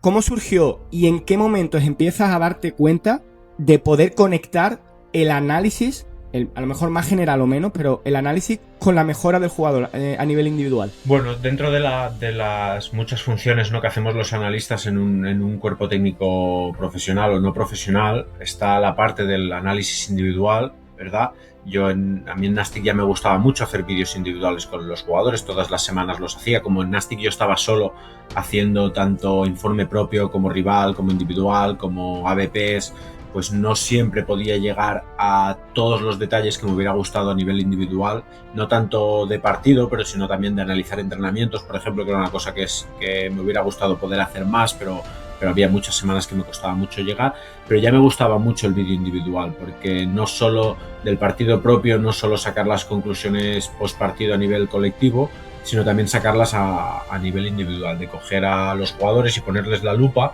¿cómo surgió y en qué momentos empiezas a darte cuenta de poder conectar el análisis, a lo mejor más general o menos, pero el análisis con la mejora del jugador a nivel individual? Bueno, dentro de las muchas funciones, ¿no?, que hacemos los analistas en un cuerpo técnico profesional o no profesional, está la parte del análisis individual, ¿verdad? A mí en Nastic ya me gustaba mucho hacer vídeos individuales con los jugadores, todas las semanas los hacía. Como en Nastic yo estaba solo haciendo tanto informe propio como rival, como individual, como ABPs, pues no siempre podía llegar a todos los detalles que me hubiera gustado a nivel individual, no tanto de partido, pero sino también de analizar entrenamientos, por ejemplo, que era una cosa que me hubiera gustado poder hacer más, pero había muchas semanas que me costaba mucho llegar. Pero ya me gustaba mucho el vídeo individual, porque no solo del partido propio, no solo sacar las conclusiones post partido a nivel colectivo, sino también sacarlas a nivel individual, de coger a los jugadores y ponerles la lupa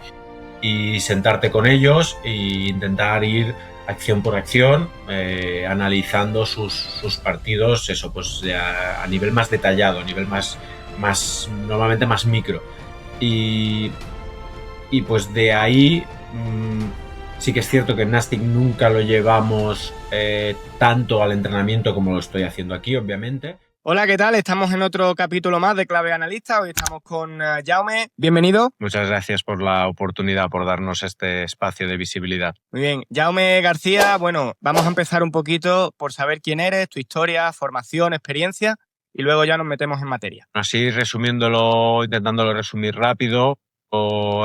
y sentarte con ellos e intentar ir acción por acción, analizando sus partidos, eso, pues a nivel más detallado, a nivel más normalmente más micro. Y pues de ahí sí que es cierto que en Nastic nunca lo llevamos tanto al entrenamiento como lo estoy haciendo aquí, obviamente. Hola, ¿qué tal? Estamos en otro capítulo más de Clave Analista. Hoy estamos con Jaume. Bienvenido. Muchas gracias por la oportunidad, por darnos este espacio de visibilidad. Muy bien. Jaume García, bueno, vamos a empezar un poquito por saber quién eres, tu historia, formación, experiencia, y luego ya nos metemos en materia. Así, resumiéndolo, intentándolo resumir rápido,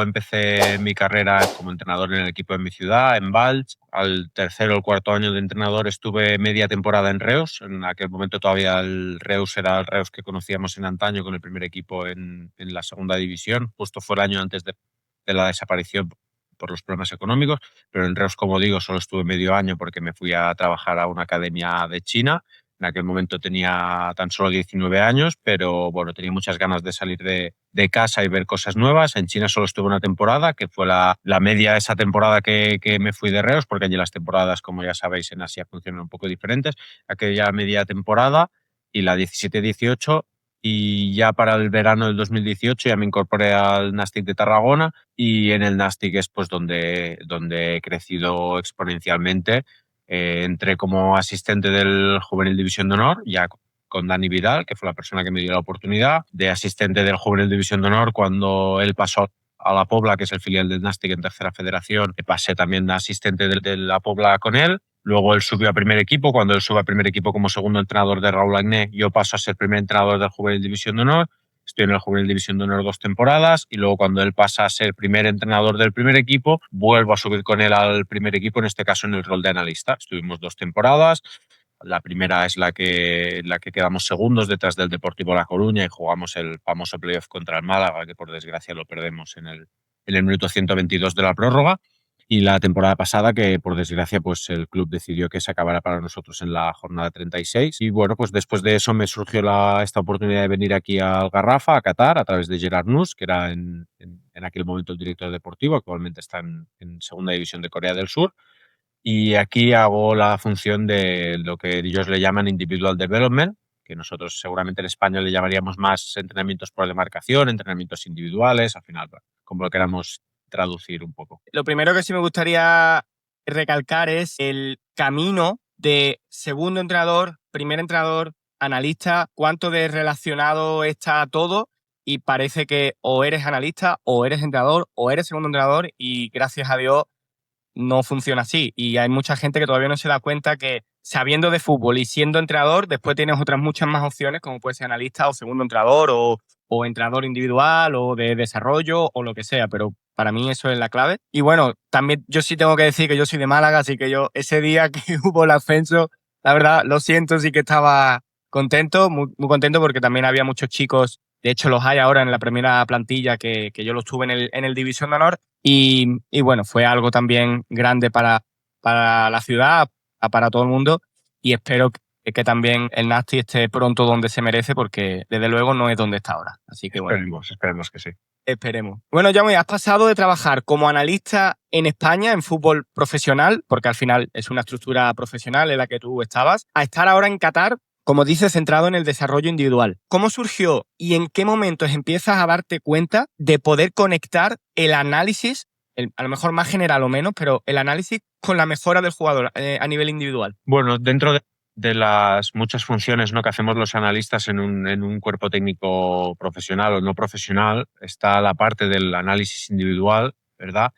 empecé mi carrera como entrenador en el equipo de mi ciudad, en Valls. Al tercer o cuarto año de entrenador estuve media temporada en Reus. En aquel momento todavía el Reus era el Reus que conocíamos en antaño, con el primer equipo en la segunda división. Justo fue el año antes de la desaparición por los problemas económicos. Pero en Reus, como digo, solo estuve medio año porque me fui a trabajar a una academia de China. En aquel momento tenía tan solo 19 años, pero bueno, tenía muchas ganas de salir de casa y ver cosas nuevas. En China solo estuve una temporada, que fue la media esa temporada que me fui de Reus, porque allí las temporadas, como ya sabéis, en Asia funcionan un poco diferentes. Aquella media temporada y la 17-18, y ya para el verano del 2018 ya me incorporé al Nastic de Tarragona, y en el Nastic es pues donde he crecido exponencialmente. Entré como asistente del Juvenil División de Honor, ya con Dani Vidal, que fue la persona que me dio la oportunidad, de asistente del Juvenil División de Honor. Cuando él pasó a La Pobla, que es el filial del Nastic en tercera federación, pasé también a asistente de La Pobla con él. Luego él subió a primer equipo. Cuando él sube a primer equipo como segundo entrenador de Raúl Agné, yo paso a ser primer entrenador del Juvenil División de Honor. Estoy en el Juvenil División de Honor 2 temporadas, y luego cuando él pasa a ser primer entrenador del primer equipo, vuelvo a subir con él al primer equipo, en este caso en el rol de analista. Estuvimos 2 temporadas. La primera es la que quedamos segundos detrás del Deportivo La Coruña y jugamos el famoso playoff contra el Málaga, que por desgracia lo perdemos en el minuto 122 de la prórroga. Y la temporada pasada, que por desgracia pues el club decidió que se acabara para nosotros en la jornada 36. Y bueno, pues después de eso me surgió esta oportunidad de venir aquí al Garrafa, a Qatar, a través de Gerard Nus, que era en aquel momento el director deportivo. Actualmente está en segunda división de Corea del Sur. Y aquí hago la función de lo que ellos le llaman individual development, que nosotros seguramente en España le llamaríamos más entrenamientos por demarcación, entrenamientos individuales, al final, como lo queramos traducir un poco. Lo primero que sí me gustaría recalcar es el camino de segundo entrenador, primer entrenador, analista, cuánto de relacionado está todo, y parece que o eres analista, o eres entrenador, o eres segundo entrenador, y gracias a Dios no funciona así. Y hay mucha gente que todavía no se da cuenta que sabiendo de fútbol y siendo entrenador, después tienes otras muchas más opciones, como puede ser analista o segundo entrenador o entrenador individual o de desarrollo o lo que sea, pero para mí eso es la clave. Y bueno, también yo sí tengo que decir que yo soy de Málaga, así que yo ese día que hubo el ascenso, la verdad, lo siento, sí que estaba contento, muy, muy contento, porque también había muchos chicos, de hecho los hay ahora en la primera plantilla, que yo los tuve en el División de Honor. Y bueno, fue algo también grande para la ciudad, para todo el mundo, y espero que también el Nastic esté pronto donde se merece, porque desde luego no es donde está ahora. Así que bueno. Esperemos que sí. Esperemos. Bueno, Jaume, has pasado de trabajar como analista en España en fútbol profesional, porque al final es una estructura profesional en la que tú estabas, a estar ahora en Qatar como dices, centrado en el desarrollo individual. ¿Cómo surgió y en qué momentos empiezas a darte cuenta de poder conectar el análisis, a lo mejor más general o menos, pero el análisis con la mejora del jugador a nivel individual? Bueno, dentro de las muchas funciones, ¿no?, que hacemos los analistas en un cuerpo técnico profesional o no profesional, está la parte del análisis individual, ¿verdad?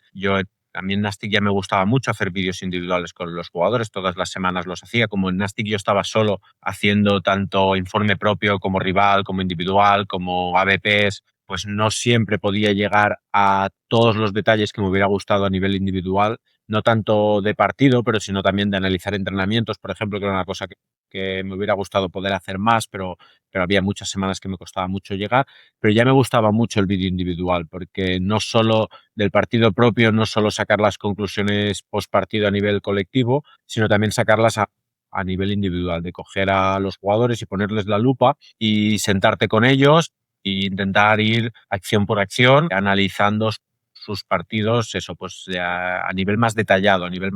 A mí en Nastic ya me gustaba mucho hacer vídeos individuales con los jugadores, todas las semanas los hacía. Como en Nastic yo estaba solo haciendo tanto informe propio como rival, como individual, como ABPs, pues no siempre podía llegar a todos los detalles que me hubiera gustado a nivel individual, no tanto de partido, pero sino también de analizar entrenamientos, por ejemplo, que era una cosa que me hubiera gustado poder hacer más, pero había muchas semanas que me costaba mucho llegar. Pero ya me gustaba mucho el vídeo individual, porque no solo del partido propio, no solo sacar las conclusiones post partido a nivel colectivo, sino también sacarlas a nivel individual, de coger a los jugadores y ponerles la lupa y sentarte con ellos e intentar ir acción por acción, analizando sus partidos, eso, pues a nivel más detallado, a nivel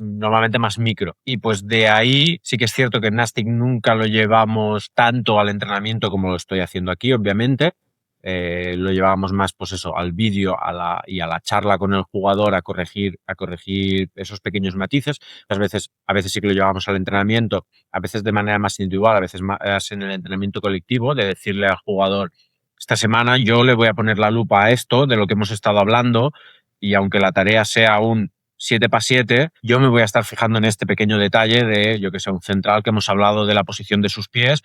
normalmente más micro. Y pues de ahí sí que es cierto que en Nastic nunca lo llevamos tanto al entrenamiento como lo estoy haciendo aquí, obviamente. Lo llevábamos más, pues eso, al vídeo y a la charla con el jugador, a corregir esos pequeños matices. A veces sí que lo llevábamos al entrenamiento, a veces de manera más individual, a veces más en el entrenamiento colectivo, de decirle al jugador: esta semana yo le voy a poner la lupa a esto de lo que hemos estado hablando, y aunque la tarea sea un 7x7, yo me voy a estar fijando en este pequeño detalle de, yo que sé, un central que hemos hablado de la posición de sus pies.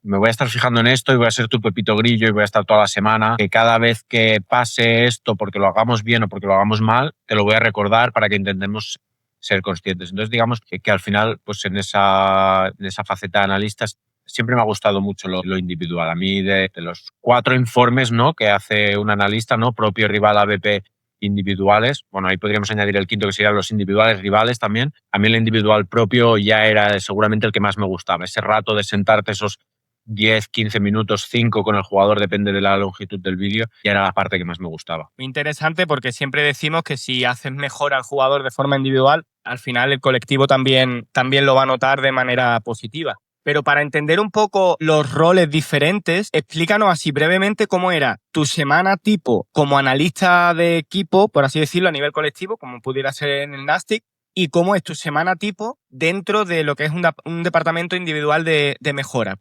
Me voy a estar fijando en esto y voy a ser tu Pepito Grillo y voy a estar toda la semana, que cada vez que pase esto, porque lo hagamos bien o porque lo hagamos mal, te lo voy a recordar para que intentemos ser conscientes. Entonces, digamos que al final, pues en esa faceta de analistas, siempre me ha gustado mucho lo individual. A mí, de los 4 informes, ¿no?, que hace un analista, ¿no?, propio, rival, ABP, individuales, bueno, ahí podríamos añadir el quinto, que serían los individuales rivales también. A mí el individual propio ya era seguramente el que más me gustaba. Ese rato de sentarte esos 10, 15 minutos, 5 con el jugador, depende de la longitud del vídeo, ya era la parte que más me gustaba. Muy interesante, porque siempre decimos que si haces mejor al jugador de forma individual, al final el colectivo también lo va a notar de manera positiva. Pero para entender un poco los roles diferentes, explícanos así brevemente cómo era tu semana tipo como analista de equipo, por así decirlo, a nivel colectivo, como pudiera ser en el Nastic, y cómo es tu semana tipo dentro de lo que es un departamento individual de mejora.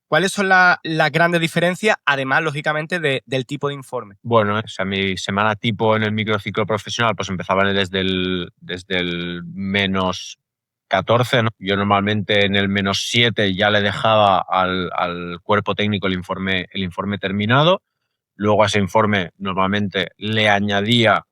¿Cuáles son las grandes diferencias, además, lógicamente, del tipo de informe? Bueno, o sea, mi semana tipo en el microciclo profesional pues empezaba desde el menos 14, ¿no? Yo normalmente en el menos 7 ya le dejaba al cuerpo técnico el informe terminado. Luego a ese informe normalmente le añadía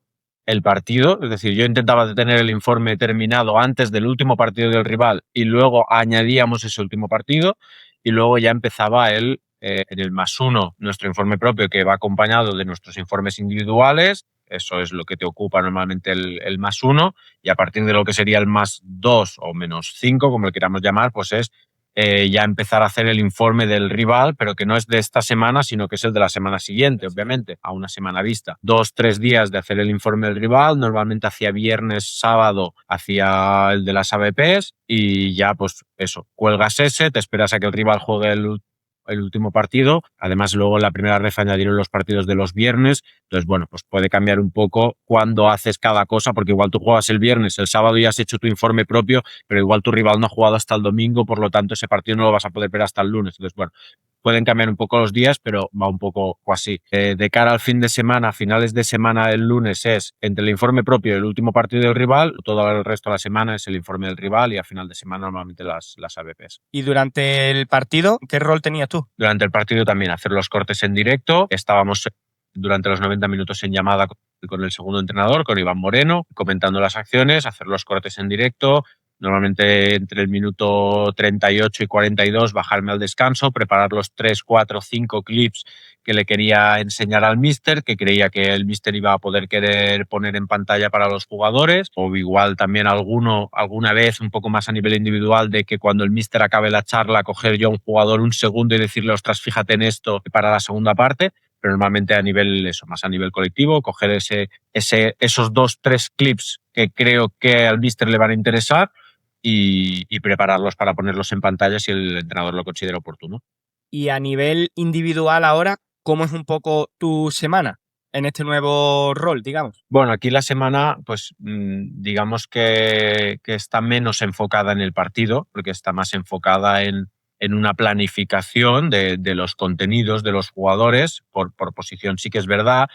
el partido, es decir, yo intentaba tener el informe terminado antes del último partido del rival y luego añadíamos ese último partido, y luego ya empezaba en el +1 nuestro informe propio, que va acompañado de nuestros informes individuales. Eso es lo que te ocupa normalmente el +1, y a partir de lo que sería el +2 o -5, como le queramos llamar, pues es ya empezar a hacer el informe del rival, pero que no es de esta semana, sino que es el de la semana siguiente, obviamente, a una semana vista. 2, 3 días de hacer el informe del rival, normalmente hacia viernes, sábado, hacia el de las ABPs, y ya pues eso, cuelgas ese, te esperas a que el rival juegue el último partido. Además, luego en la primera ref añadieron los partidos de los viernes. Entonces, bueno, pues puede cambiar un poco cuando haces cada cosa, porque igual tú juegas el viernes, el sábado ya has hecho tu informe propio, pero igual tu rival no ha jugado hasta el domingo, por lo tanto ese partido no lo vas a poder ver hasta el lunes. Entonces, bueno, pueden cambiar un poco los días, pero va un poco así. De cara al fin de semana, finales de semana, el lunes es entre el informe propio y el último partido del rival. Todo el resto de la semana es el informe del rival, y a final de semana normalmente las ABPs. Y durante el partido, ¿qué rol tenías tú? Durante el partido también hacer los cortes en directo. Estábamos durante los 90 minutos en llamada con el segundo entrenador, con Iván Moreno, comentando las acciones, hacer los cortes en directo. Normalmente entre el minuto 38 y 42 bajarme al descanso, preparar los 3, 4, 5 clips que le quería enseñar al míster, que creía que el míster iba a poder querer poner en pantalla para los jugadores, o igual también alguna vez un poco más a nivel individual, de que cuando el míster acabe la charla, coger yo a un jugador un segundo y decirle: ostras, fíjate en esto para la segunda parte. Pero normalmente más a nivel colectivo, coger esos 2, 3 clips que creo que al míster le van a interesar, y prepararlos para ponerlos en pantalla si el entrenador lo considera oportuno. Y a nivel individual ahora, ¿cómo es un poco tu semana en este nuevo rol, digamos? Bueno, aquí la semana, pues digamos que está menos enfocada en el partido, porque está más enfocada en una planificación de los contenidos de los jugadores por posición. Sí que es verdad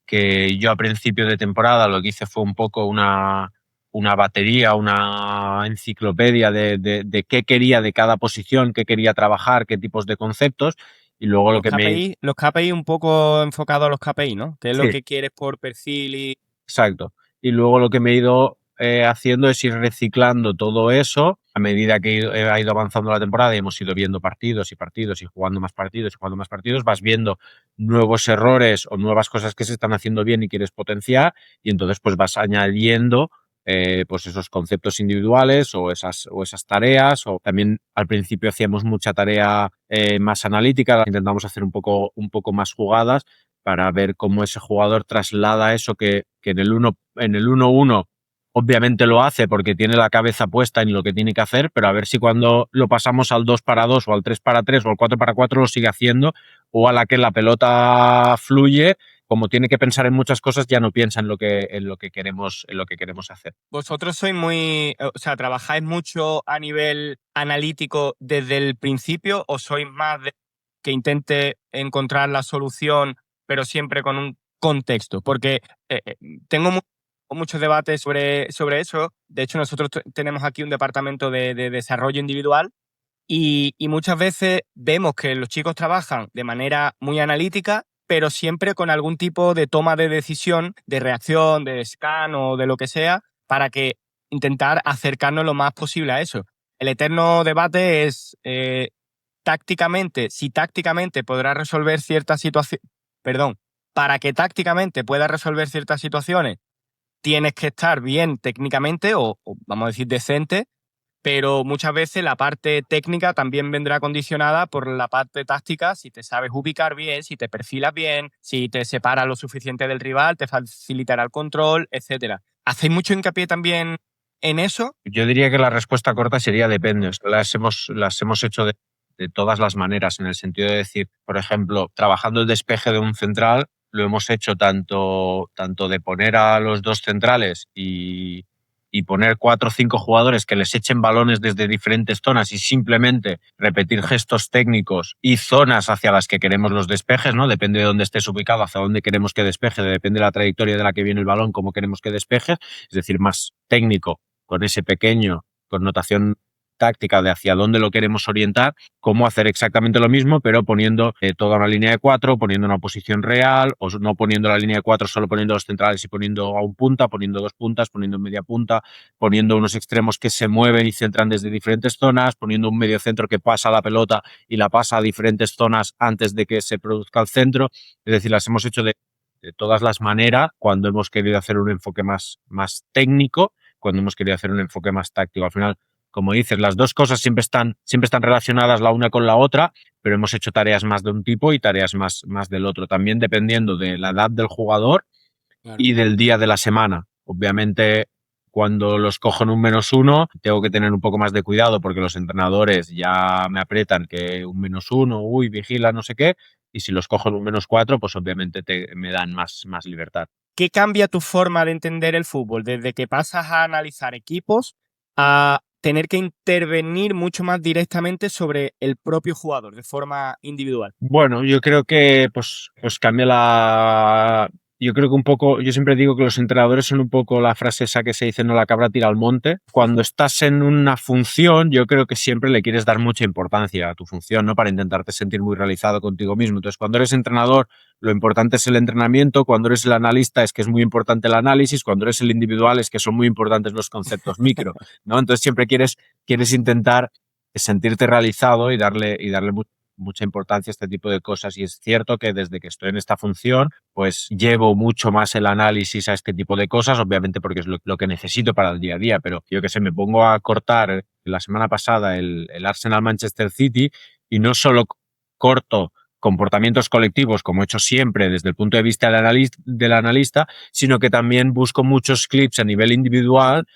que yo a principio de temporada lo que hice fue un poco una batería, una enciclopedia de qué quería de cada posición, qué quería trabajar, qué tipos de conceptos, y luego lo Los que me... KPI, los KPI un poco enfocados a los KPI, ¿no? ¿Qué es lo Sí, que quieres por perfil y exacto. Y luego lo que me he ido haciendo es ir reciclando todo eso a medida que ha ido avanzando la temporada y hemos ido viendo partidos y partidos y jugando más partidos y jugando más partidos, vas viendo nuevos errores o nuevas cosas que se están haciendo bien y quieres potenciar y entonces pues vas añadiendo pues esos conceptos individuales o esas tareas o también al principio hacíamos mucha tarea más analítica, intentamos hacer un poco más jugadas para ver cómo ese jugador traslada eso que en el 1-1 obviamente lo hace porque tiene la cabeza puesta en lo que tiene que hacer, pero a ver si cuando lo pasamos al 2-2 o al 3-3 o al 4-4 lo sigue haciendo, o a la que la pelota fluye, como tiene que pensar en muchas cosas, ya no piensa en lo que queremos hacer. vosotros sois muy, o sea, trabajáis mucho a nivel analítico desde el principio o sois más de que intente encontrar la solución, pero siempre con un contexto? Porque eh, eh, tengo muchos debates sobre eso. De hecho, nosotros tenemos aquí un departamento de desarrollo individual y muchas veces vemos que los chicos trabajan de manera muy analítica, pero siempre con algún tipo de toma de decisión, de reacción, de scan o de lo que sea, para que intentar acercarnos lo más posible a eso. El eterno debate es tácticamente, si tácticamente podrá resolver ciertas situaciones, perdón, para que tácticamente pueda resolver ciertas situaciones, tienes que estar bien técnicamente o vamos a decir decente, pero muchas veces la parte técnica también vendrá condicionada por la parte táctica, si te sabes ubicar bien, si te perfilas bien, si te separas lo suficiente del rival, te facilitará el control, etcétera. ¿Hacéis mucho hincapié también en eso? Yo diría que la respuesta corta sería depende. O sea, las hemos hecho de todas las maneras, en el sentido de decir, por ejemplo, trabajando el despeje de un central, lo hemos hecho tanto de poner a los dos centrales y poner 4 o 5 jugadores que les echen balones desde diferentes zonas y simplemente repetir gestos técnicos y zonas hacia las que queremos los despejes, ¿no? Depende de dónde estés ubicado, hacia dónde queremos que despeje, depende de la trayectoria de la que viene el balón, cómo queremos que despeje, es decir, más técnico con ese pequeño connotación táctica de hacia dónde lo queremos orientar, cómo hacer exactamente lo mismo, pero poniendo toda una línea de 4, poniendo una posición real, o no poniendo la línea de 4, solo poniendo los centrales y poniendo a un punta, poniendo 2 puntas, poniendo media punta, poniendo unos extremos que se mueven y centran desde diferentes zonas, poniendo un medio centro que pasa la pelota y la pasa a diferentes zonas antes de que se produzca el centro. Es decir, las hemos hecho de todas las maneras cuando hemos querido hacer un enfoque más técnico, cuando hemos querido hacer un enfoque más táctico. Al final, como dices, las dos cosas siempre están relacionadas la una con la otra, pero hemos hecho tareas más de un tipo y tareas más del otro, también dependiendo de la edad del jugador Claro. y del día de la semana. Obviamente, cuando los cojo en un -1, tengo que tener un poco más de cuidado porque los entrenadores ya me aprietan que un -1, uy, vigila, no sé qué, y si los cojo en un -4, pues obviamente me dan más libertad. ¿Qué cambia tu forma de entender el fútbol desde que pasas a analizar equipos a tener que intervenir mucho más directamente sobre el propio jugador de forma individual? Bueno, yo creo que pues cambia la. Yo creo que un poco, yo siempre digo que los entrenadores son un poco la frase esa que se dice no la cabra tira al monte. Cuando estás en una función, yo creo que siempre le quieres dar mucha importancia a tu función, ¿no? Para intentarte sentir muy realizado contigo mismo. Entonces, cuando eres entrenador, lo importante es el entrenamiento. Cuando eres el analista, es que es muy importante el análisis. Cuando eres el individual, es que son muy importantes los conceptos micro, ¿no? Entonces, siempre quieres intentar sentirte realizado y darle mucha importancia a este tipo de cosas y es cierto que desde que estoy en esta función pues llevo mucho más el análisis a este tipo de cosas, obviamente porque es lo que necesito para el día a día, pero yo que sé, me pongo a cortar la semana pasada el Arsenal Manchester City y no solo corto comportamientos colectivos como he hecho siempre desde el punto de vista del analista, sino que también busco muchos clips a nivel individual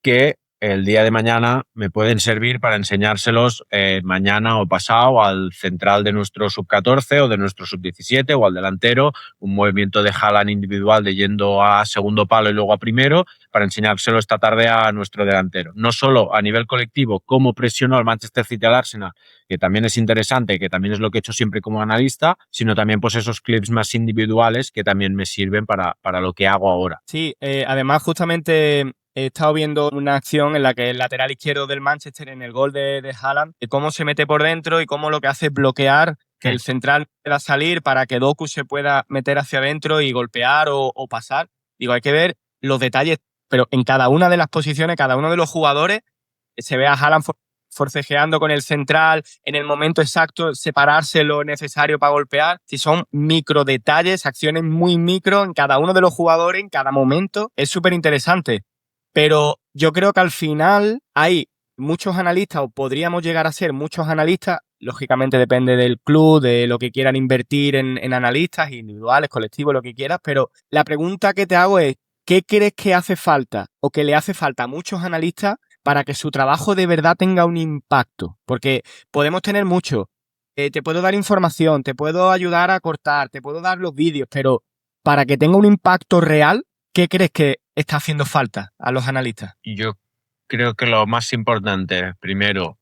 que el día de mañana me pueden servir para enseñárselos mañana o pasado al central de nuestro sub-14 o de nuestro sub-17 o al delantero, un movimiento de Haaland individual de yendo a segundo palo y luego a primero, para enseñárselo esta tarde a nuestro delantero. No solo a nivel colectivo, cómo presionó al Manchester City al Arsenal, que también es interesante, que también es lo que he hecho siempre como analista, sino también pues esos clips más individuales que también me sirven para lo que hago ahora. Sí, además justamente he estado viendo una acción en la que el lateral izquierdo del Manchester en el gol de Haaland, de cómo se mete por dentro y cómo lo que hace es bloquear que el central pueda salir para que Doku se pueda meter hacia adentro y golpear o pasar. Digo, hay que ver los detalles, pero en cada una de las posiciones, cada uno de los jugadores, se ve a Haaland forcejeando con el central, en el momento exacto, separarse lo necesario para golpear. Si son micro detalles, acciones muy micro en cada uno de los jugadores, en cada momento, es súper interesante. Pero yo creo que al final hay muchos analistas, o podríamos llegar a ser muchos analistas, lógicamente depende del club, de lo que quieran invertir en analistas individuales, colectivos, lo que quieras, pero la pregunta que te hago es, ¿qué crees que hace falta o que le hace falta a muchos analistas para que su trabajo de verdad tenga un impacto? Porque podemos tener mucho. Te puedo dar información, te puedo ayudar a cortar, te puedo dar los vídeos, pero para que tenga un impacto real, ¿qué crees que está haciendo falta a los analistas? Yo creo que lo más importante, primero,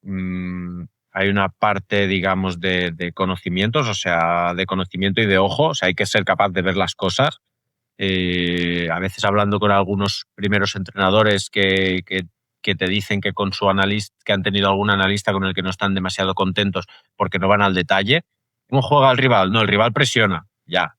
hay una parte, digamos, de conocimientos, o sea, de conocimiento y de ojo, o sea, hay que ser capaz de ver las cosas. A veces hablando con algunos primeros entrenadores que te dicen que con su analista, que han tenido algún analista con el que no están demasiado contentos porque no van al detalle. ¿Cómo juega el rival? No, el rival presiona, ya,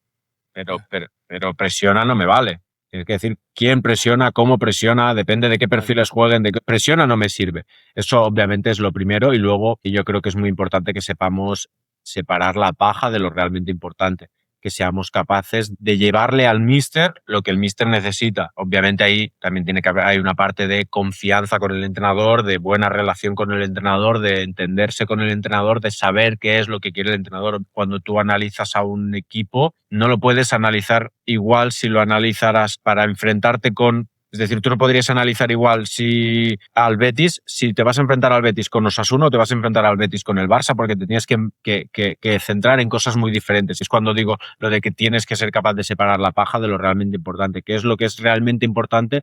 pero presiona no me vale. Es decir, quién presiona, cómo presiona, depende de qué perfiles jueguen, de qué presiona no me sirve. Eso obviamente es lo primero y luego y yo creo que es muy importante que sepamos separar la paja de lo realmente importante, que seamos capaces de llevarle al míster lo que el míster necesita. Obviamente ahí también tiene que haber hay una parte de confianza con el entrenador, de buena relación con el entrenador, de entenderse con el entrenador, de saber qué es lo que quiere el entrenador. Cuando tú analizas a un equipo, no lo puedes analizar igual si lo analizaras para enfrentarte con... Es decir, tú no podrías analizar igual si al Betis, si te vas a enfrentar al Betis con Osasuna o te vas a enfrentar al Betis con el Barça, porque te tienes que centrar en cosas muy diferentes. Es cuando digo lo de que tienes que ser capaz de separar la paja de lo realmente importante, que es lo que es realmente importante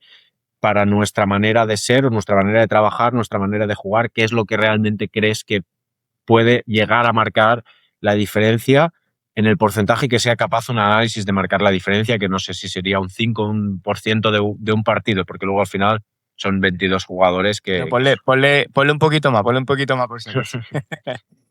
para nuestra manera de ser o nuestra manera de trabajar, nuestra manera de jugar, qué es lo que realmente crees que puede llegar a marcar la diferencia en el porcentaje que sea capaz un análisis de marcar la diferencia, que no sé si sería un 5 o un por ciento de un partido, porque luego al final son 22 jugadores que... Ponle un poquito más por si acaso.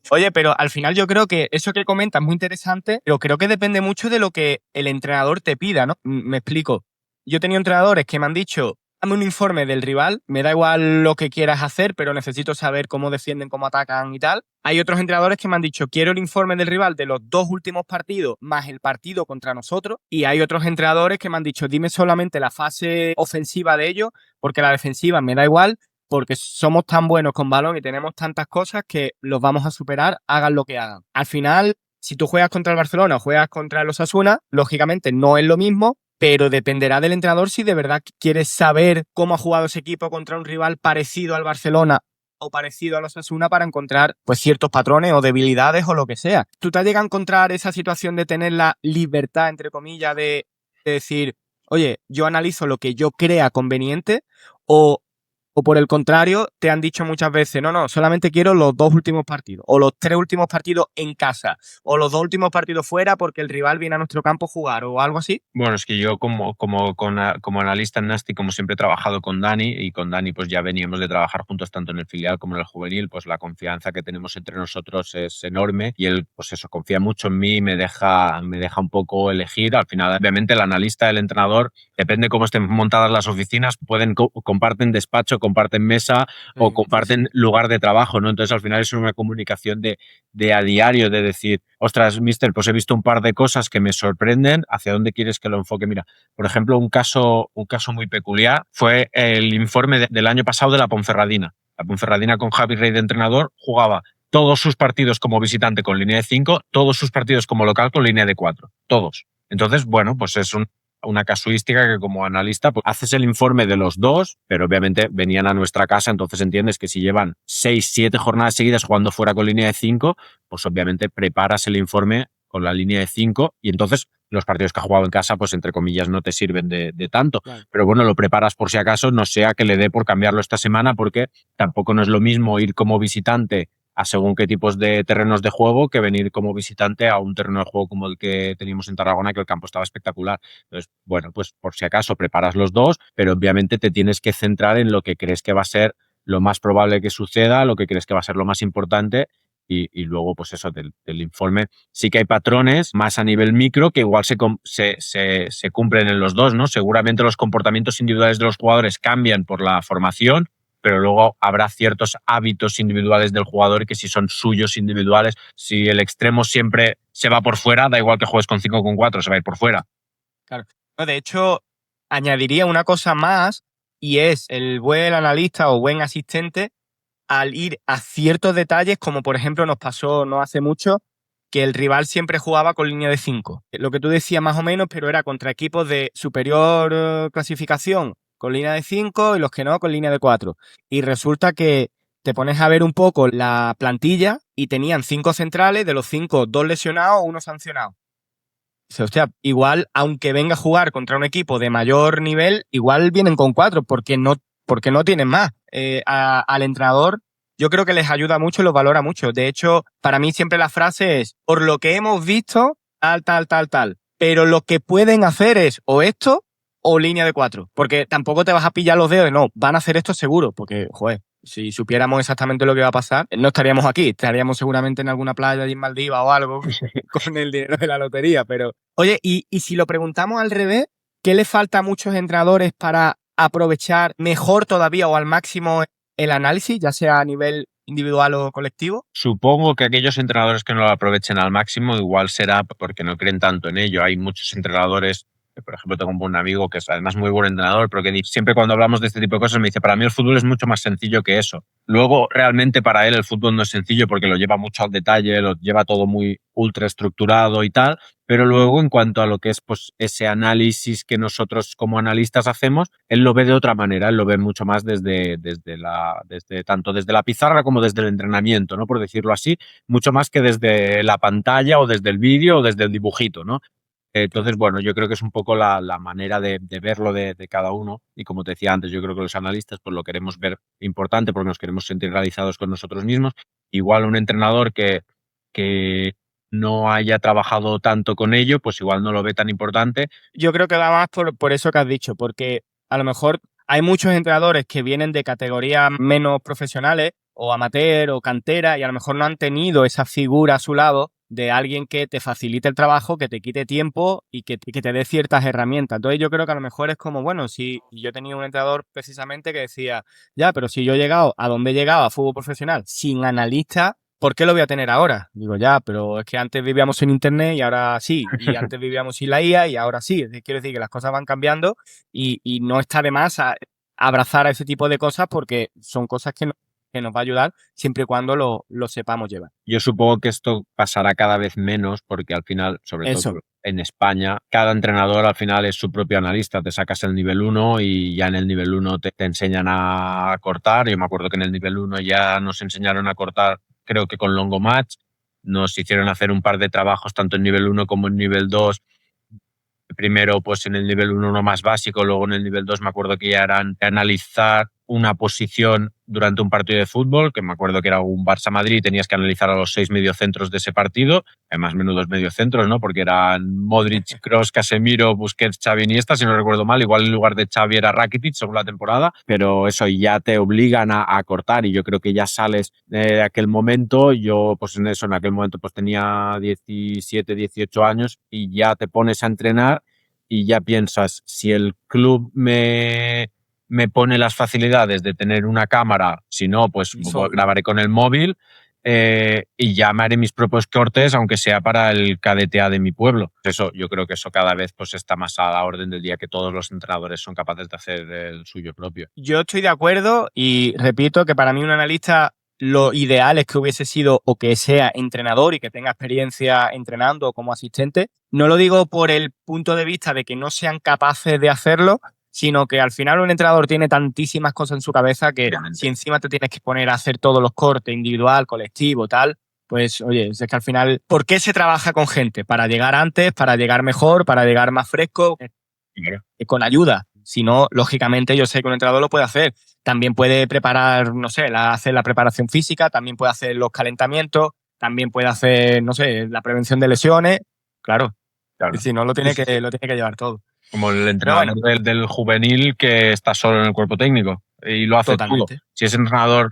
Oye, pero al final yo creo que eso que comentas es muy interesante, pero creo que depende mucho de lo que el entrenador te pida, ¿no? Me explico. Yo he tenido entrenadores que me han dicho, dame un informe del rival, me da igual lo que quieras hacer, pero necesito saber cómo defienden, cómo atacan y tal. Hay otros entrenadores que me han dicho, quiero el informe del rival de los 2 últimos partidos más el partido contra nosotros. Y hay otros entrenadores que me han dicho, dime solamente la fase ofensiva de ellos, porque la defensiva me da igual, porque somos tan buenos con balón y tenemos tantas cosas que los vamos a superar, hagan lo que hagan. Al final, si tú juegas contra el Barcelona o juegas contra el Osasuna, lógicamente no es lo mismo, pero dependerá del entrenador si de verdad quieres saber cómo ha jugado ese equipo contra un rival parecido al Barcelona o parecido al Osasuna para encontrar pues ciertos patrones o debilidades o lo que sea. ¿Tú te has llegado a encontrar esa situación de tener la libertad, entre comillas, de decir, oye, yo analizo lo que yo crea conveniente o por el contrario, te han dicho muchas veces, no, solamente quiero los 2 últimos partidos, o los 3 últimos partidos en casa, o los 2 últimos partidos fuera porque el rival viene a nuestro campo a jugar, o algo así? Bueno, es que yo como analista en Nasty, como siempre he trabajado con Dani, y con Dani pues ya veníamos de trabajar juntos tanto en el filial como en el juvenil, pues la confianza que tenemos entre nosotros es enorme y él pues eso, confía mucho en mí y me deja un poco elegir. Al final, obviamente, el analista, el entrenador, depende cómo estén montadas las oficinas, comparten despacho, comparten mesa o comparten lugar de trabajo, ¿no? Entonces al final es una comunicación de a diario, de decir, ostras, mister, pues he visto un par de cosas que me sorprenden, ¿hacia dónde quieres que lo enfoque? Mira, por ejemplo, un caso muy peculiar fue el informe del año pasado de la Ponferradina. La Ponferradina con Javi Rey de entrenador jugaba todos sus partidos como visitante con línea de 5, todos sus partidos como local con línea de 4, todos. Entonces, bueno, pues es una casuística que como analista pues, haces el informe de los dos, pero obviamente venían a nuestra casa, entonces entiendes que si llevan 6, 7 jornadas seguidas jugando fuera con línea de 5, pues obviamente preparas el informe con la línea de 5 y entonces los partidos que ha jugado en casa, pues entre comillas, no te sirven de tanto. Claro. Pero bueno, lo preparas por si acaso, no sea que le dé por cambiarlo esta semana, porque tampoco no es lo mismo ir como visitante a según qué tipos de terrenos de juego que venir como visitante a un terreno de juego como el que teníamos en Tarragona, que el campo estaba espectacular. Entonces, bueno, pues por si acaso preparas los dos, pero obviamente te tienes que centrar en lo que crees que va a ser lo más probable que suceda, lo que crees que va a ser lo más importante y luego, pues eso, del informe. Sí que hay patrones más a nivel micro que igual se cumplen en los dos, ¿no? Seguramente los comportamientos individuales de los jugadores cambian por la formación, pero luego habrá ciertos hábitos individuales del jugador que si son suyos individuales, si el extremo siempre se va por fuera, da igual que juegues con 5 o con 4, se va a ir por fuera. Claro. No, de hecho, añadiría una cosa más y es el buen analista o buen asistente al ir a ciertos detalles, como por ejemplo nos pasó no hace mucho, que el rival siempre jugaba con línea de 5. Lo que tú decías más o menos, pero era contra equipos de superior clasificación con línea de 5 y los que no con línea de 4. Y resulta que te pones a ver un poco la plantilla y tenían 5 centrales, de los 5, 2 lesionados, uno sancionado. Hostia, igual, aunque venga a jugar contra un equipo de mayor nivel, igual vienen con 4 porque no tienen más. Al entrenador, yo creo que les ayuda mucho y los valora mucho. De hecho, para mí siempre la frase es, por lo que hemos visto, tal, tal, tal, tal. Pero lo que pueden hacer es o esto o línea de 4. Porque tampoco te vas a pillar los dedos de no, van a hacer esto seguro. Porque, joder, si supiéramos exactamente lo que va a pasar, no estaríamos aquí. Estaríamos seguramente en alguna playa allí en Maldivas o algo con el dinero de la lotería. Pero, oye, y si lo preguntamos al revés, ¿qué le falta a muchos entrenadores para aprovechar mejor todavía o al máximo el análisis, ya sea a nivel individual o colectivo? Supongo que aquellos entrenadores que no lo aprovechen al máximo igual será porque no creen tanto en ello. Hay muchos entrenadores, por ejemplo, tengo un amigo que es además muy buen entrenador, pero que siempre cuando hablamos de este tipo de cosas me dice, para mí el fútbol es mucho más sencillo que eso. Luego, realmente para él el fútbol no es sencillo porque lo lleva mucho al detalle, lo lleva todo muy ultra estructurado y tal, pero luego en cuanto a lo que es pues, ese análisis que nosotros como analistas hacemos, él lo ve de otra manera, él lo ve mucho más tanto desde la pizarra como desde el entrenamiento, ¿no? Por decirlo así, mucho más que desde la pantalla o desde el vídeo o desde el dibujito, ¿no? Entonces, bueno, yo creo que es un poco la manera de verlo de cada uno. Y como te decía antes, yo creo que los analistas pues lo queremos ver importante porque nos queremos sentir realizados con nosotros mismos. Igual un entrenador que no haya trabajado tanto con ello, pues igual no lo ve tan importante. Yo creo que va más por eso que has dicho, porque a lo mejor hay muchos entrenadores que vienen de categorías menos profesionales o amateur o cantera y a lo mejor no han tenido esa figura a su lado de alguien que te facilite el trabajo, que te quite tiempo y que te dé ciertas herramientas. Entonces yo creo que a lo mejor es como, bueno, si yo tenía un entrenador precisamente que decía, ya, pero si yo he llegado a donde he llegado a fútbol profesional sin analista, ¿por qué lo voy a tener ahora? Digo, ya, pero es que antes vivíamos sin internet y ahora sí, y antes vivíamos sin la IA y ahora sí. Quiero decir que las cosas van cambiando y no está de más abrazar a ese tipo de cosas porque son cosas que nos va a ayudar siempre y cuando lo sepamos llevar. Yo supongo que esto pasará cada vez menos porque al final, sobre Eso. todo en España, cada entrenador al final es su propio analista. Te sacas el nivel 1 y ya en el nivel 1 te enseñan a cortar. Yo me acuerdo que en el nivel 1 ya nos enseñaron a cortar, creo que con Longomatch. Nos hicieron hacer un par de trabajos tanto en nivel 1 como en nivel 2. Primero, pues en el nivel 1 uno más básico, luego en el nivel 2 me acuerdo que ya eran analizar una posición durante un partido de fútbol, que me acuerdo que era un Barça-Madrid y tenías que analizar a los 6 mediocentros de ese partido, además menudos mediocentros, ¿no? Porque eran Modric, Kroos, Casemiro, Busquets, Xavi, Iniesta, si no recuerdo mal, igual en lugar de Xavi era Rakitic según la temporada, pero eso ya te obligan a cortar y yo creo que ya sales de aquel momento, yo pues en eso, en aquel momento pues tenía 17, 18 años y ya te pones a entrenar y ya piensas, si el club me pone las facilidades de tener una cámara, si no, pues grabaré con el móvil y ya me haré mis propios cortes, aunque sea para el KDTA de mi pueblo. Eso, yo creo que eso cada vez pues, está más a la orden del día, que todos los entrenadores son capaces de hacer el suyo propio. Yo estoy de acuerdo y repito que para mí un analista lo ideal es que hubiese sido o que sea entrenador y que tenga experiencia entrenando como asistente. No lo digo por el punto de vista de que no sean capaces de hacerlo, sino que al final un entrenador tiene tantísimas cosas en su cabeza que Obviamente. si encima te tienes que poner a hacer todos los cortes, individual, colectivo, tal, pues oye, es que al final, ¿por qué se trabaja con gente? Para llegar antes, para llegar mejor, para llegar más fresco, Claro. con ayuda. Si no, lógicamente yo sé que un entrenador lo puede hacer. También puede preparar, no sé, hacer la preparación física, también puede hacer los calentamientos, también puede hacer, no sé, la prevención de lesiones. Claro, Claro. si no, Sí, sí, sí. lo tiene que llevar todo. Como el Pero entrenador bueno, del juvenil que está solo en el cuerpo técnico y lo hace todo. totalmente. Si ese entrenador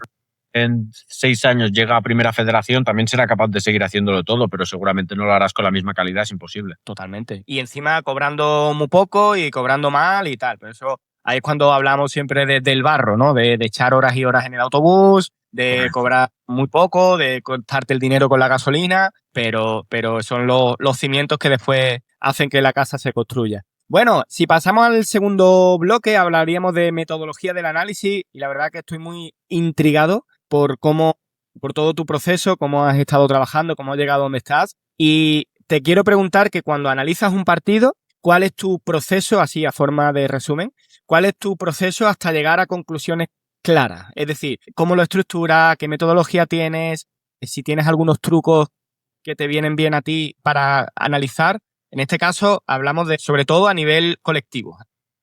en 6 años llega a primera federación, también será capaz de seguir haciéndolo todo, pero seguramente no lo harás con la misma calidad, es imposible. Totalmente. Y encima cobrando muy poco y cobrando mal y tal. Pero eso, ahí es cuando hablamos siempre del barro, ¿no? De echar horas y horas en el autobús, de Correcto. cobrar muy poco, de cortarte el dinero con la gasolina, pero son los cimientos que después hacen que la casa se construya. Bueno, si pasamos al segundo bloque, hablaríamos de metodología del análisis y la verdad que estoy muy intrigado por por todo tu proceso, cómo has estado trabajando, cómo has llegado a donde estás. Y te quiero preguntar que cuando analizas un partido, ¿cuál es tu proceso, así a forma de resumen, cuál es tu proceso hasta llegar a conclusiones claras? Es decir, ¿cómo lo estructuras? ¿Qué metodología tienes? Si tienes algunos trucos que te vienen bien a ti para analizar. En este caso, hablamos de, sobre todo a nivel colectivo,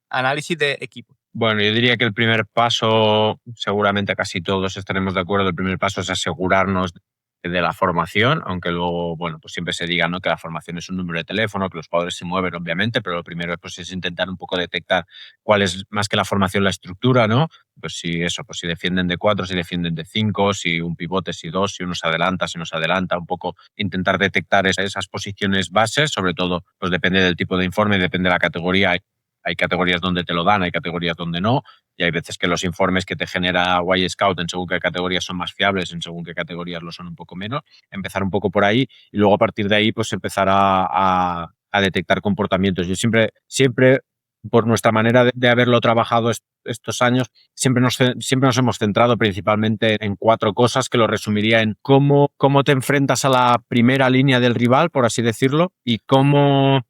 análisis de equipo. Bueno, yo diría que el primer paso, seguramente casi todos estaremos de acuerdo, el primer paso es asegurarnos de la formación, aunque luego, bueno, pues siempre se diga, ¿no?, que la formación es un número de teléfono, que los jugadores se mueven, obviamente, pero lo primero pues, es intentar un poco detectar cuál es más que la formación, la estructura, ¿no? Pues si eso, pues si defienden de 4, si defienden de 5, si un pivote, si dos, si uno se adelanta, si no se adelanta, un poco intentar detectar esas posiciones bases, sobre todo, pues depende del tipo de informe, depende de la categoría. Hay categorías donde te lo dan, hay categorías donde no, y hay veces que los informes que te genera Y Scout en según qué categorías son más fiables, en según qué categorías lo son un poco menos. Empezar un poco por ahí y luego a partir de ahí pues empezar a detectar comportamientos. Yo siempre por nuestra manera de haberlo trabajado estos años, siempre nos hemos centrado principalmente en 4 cosas que lo resumiría en cómo te enfrentas a la primera línea del rival, por así decirlo, y cómo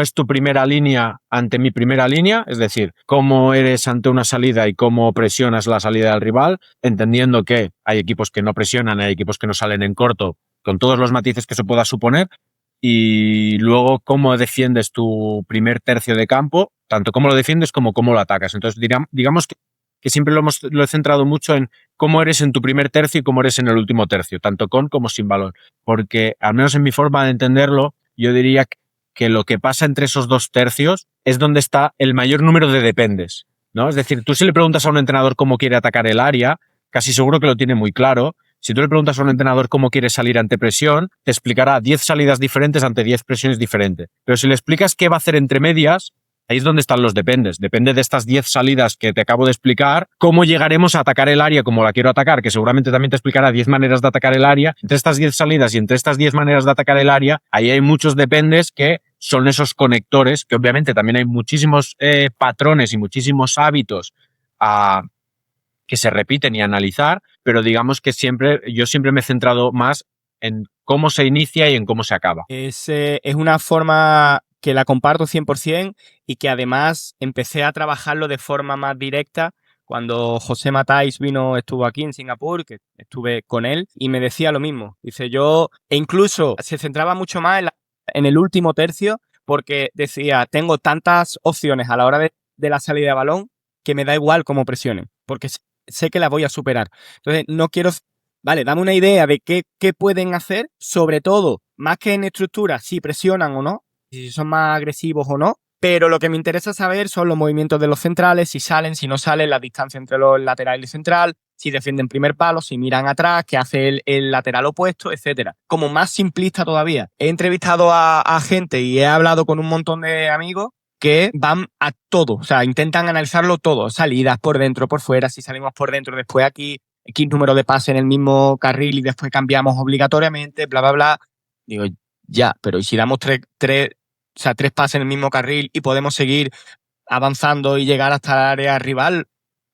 es tu primera línea ante mi primera línea, es decir, cómo eres ante una salida y cómo presionas la salida del rival, entendiendo que hay equipos que no presionan, hay equipos que no salen en corto, con todos los matices que se pueda suponer, y luego cómo defiendes tu primer tercio de campo, tanto cómo lo defiendes como cómo lo atacas. Entonces, digamos que siempre lo he centrado mucho en cómo eres en tu primer tercio y cómo eres en el último tercio, tanto con como sin balón, porque al menos en mi forma de entenderlo, yo diría que lo que pasa entre esos 2 tercios es donde está el mayor número de dependes, ¿no? Es decir, tú si le preguntas a un entrenador cómo quiere atacar el área, casi seguro que lo tiene muy claro. Si tú le preguntas a un entrenador cómo quiere salir ante presión, te explicará 10 salidas diferentes ante 10 presiones diferentes. Pero si le explicas qué va a hacer entre medias, ahí es donde están los dependes. Depende de estas 10 salidas que te acabo de explicar, cómo llegaremos a atacar el área como la quiero atacar, que seguramente también te explicará 10 maneras de atacar el área. Entre estas 10 salidas y entre estas 10 maneras de atacar el área, ahí hay muchos dependes que son esos conectores, que obviamente también hay muchísimos patrones y muchísimos hábitos que se repiten y analizar, pero digamos que yo siempre me he centrado más en cómo se inicia y en cómo se acaba. Es una forma que la comparto 100% y que además empecé a trabajarlo de forma más directa cuando José Matáis estuvo aquí en Singapur, que estuve con él, y me decía lo mismo. Dice, e incluso se centraba mucho más en el último tercio, porque decía, tengo tantas opciones a la hora de la salida de balón que me da igual cómo presionen, porque sé que la voy a superar. Entonces, no quiero. Vale, dame una idea de qué pueden hacer, sobre todo, más que en estructura, si presionan o no, si son más agresivos o no, pero lo que me interesa saber son los movimientos de los centrales, si salen, si no salen, la distancia entre los laterales y el central, si defienden primer palo, si miran atrás, qué hace el lateral opuesto, etcétera. Como más simplista todavía. He entrevistado a gente y he hablado con un montón de amigos que van a todo, o sea, intentan analizarlo todo, salidas por dentro, por fuera, si salimos por dentro, después aquí X número de pases en el mismo carril y después cambiamos obligatoriamente, bla, bla, bla. Digo, ya, pero ¿y si damos o sea, 3 pases en el mismo carril y podemos seguir avanzando y llegar hasta el área rival?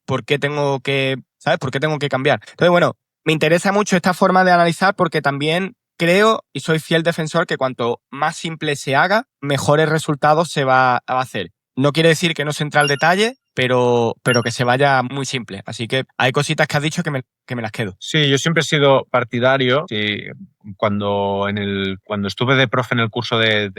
¿Por qué tengo que, ¿sabes? ¿Por qué tengo que cambiar? Entonces, bueno, me interesa mucho esta forma de analizar porque también creo y soy fiel defensor que cuanto más simple se haga, mejores resultados se va a hacer. No quiere decir que no se entre al detalle, pero que se vaya muy simple. Así que hay cositas que has dicho que me las quedo. Sí, yo siempre he sido partidario. Sí, cuando estuve de profe en el curso de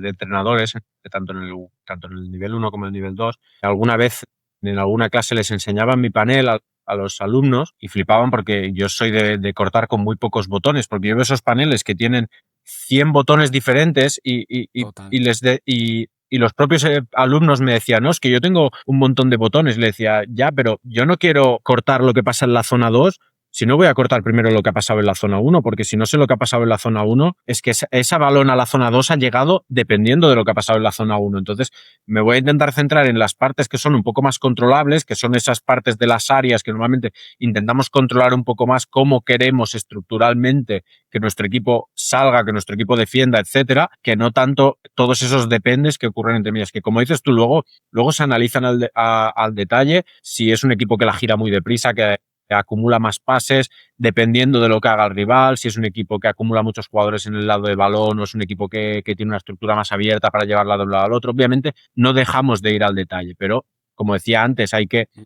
entrenadores, tanto en el nivel 1 como en el nivel 2, alguna vez en alguna clase les enseñaba mi panel a los alumnos y flipaban porque yo soy de cortar con muy pocos botones, porque yo veo esos paneles que tienen 100 botones diferentes Total. y los propios alumnos me decían, no, es que yo tengo un montón de botones. Le decía, ya, pero yo no quiero cortar lo que pasa en la zona 2, si no voy a cortar primero lo que ha pasado en la zona 1, porque si no sé lo que ha pasado en la zona 1, es que esa balón a la zona 2 ha llegado dependiendo de lo que ha pasado en la zona 1. Entonces, me voy a intentar centrar en las partes que son un poco más controlables, que son esas partes de las áreas que normalmente intentamos controlar un poco más cómo queremos estructuralmente que nuestro equipo salga, que nuestro equipo defienda, etcétera, que no tanto todos esos dependes que ocurren entre medias, que como dices tú, luego se analizan al detalle si es un equipo que la gira muy deprisa, que acumula más pases, dependiendo de lo que haga el rival, si es un equipo que acumula muchos jugadores en el lado de balón o es un equipo que tiene una estructura más abierta para llevarla de un lado al otro. Obviamente no dejamos de ir al detalle, pero como decía antes,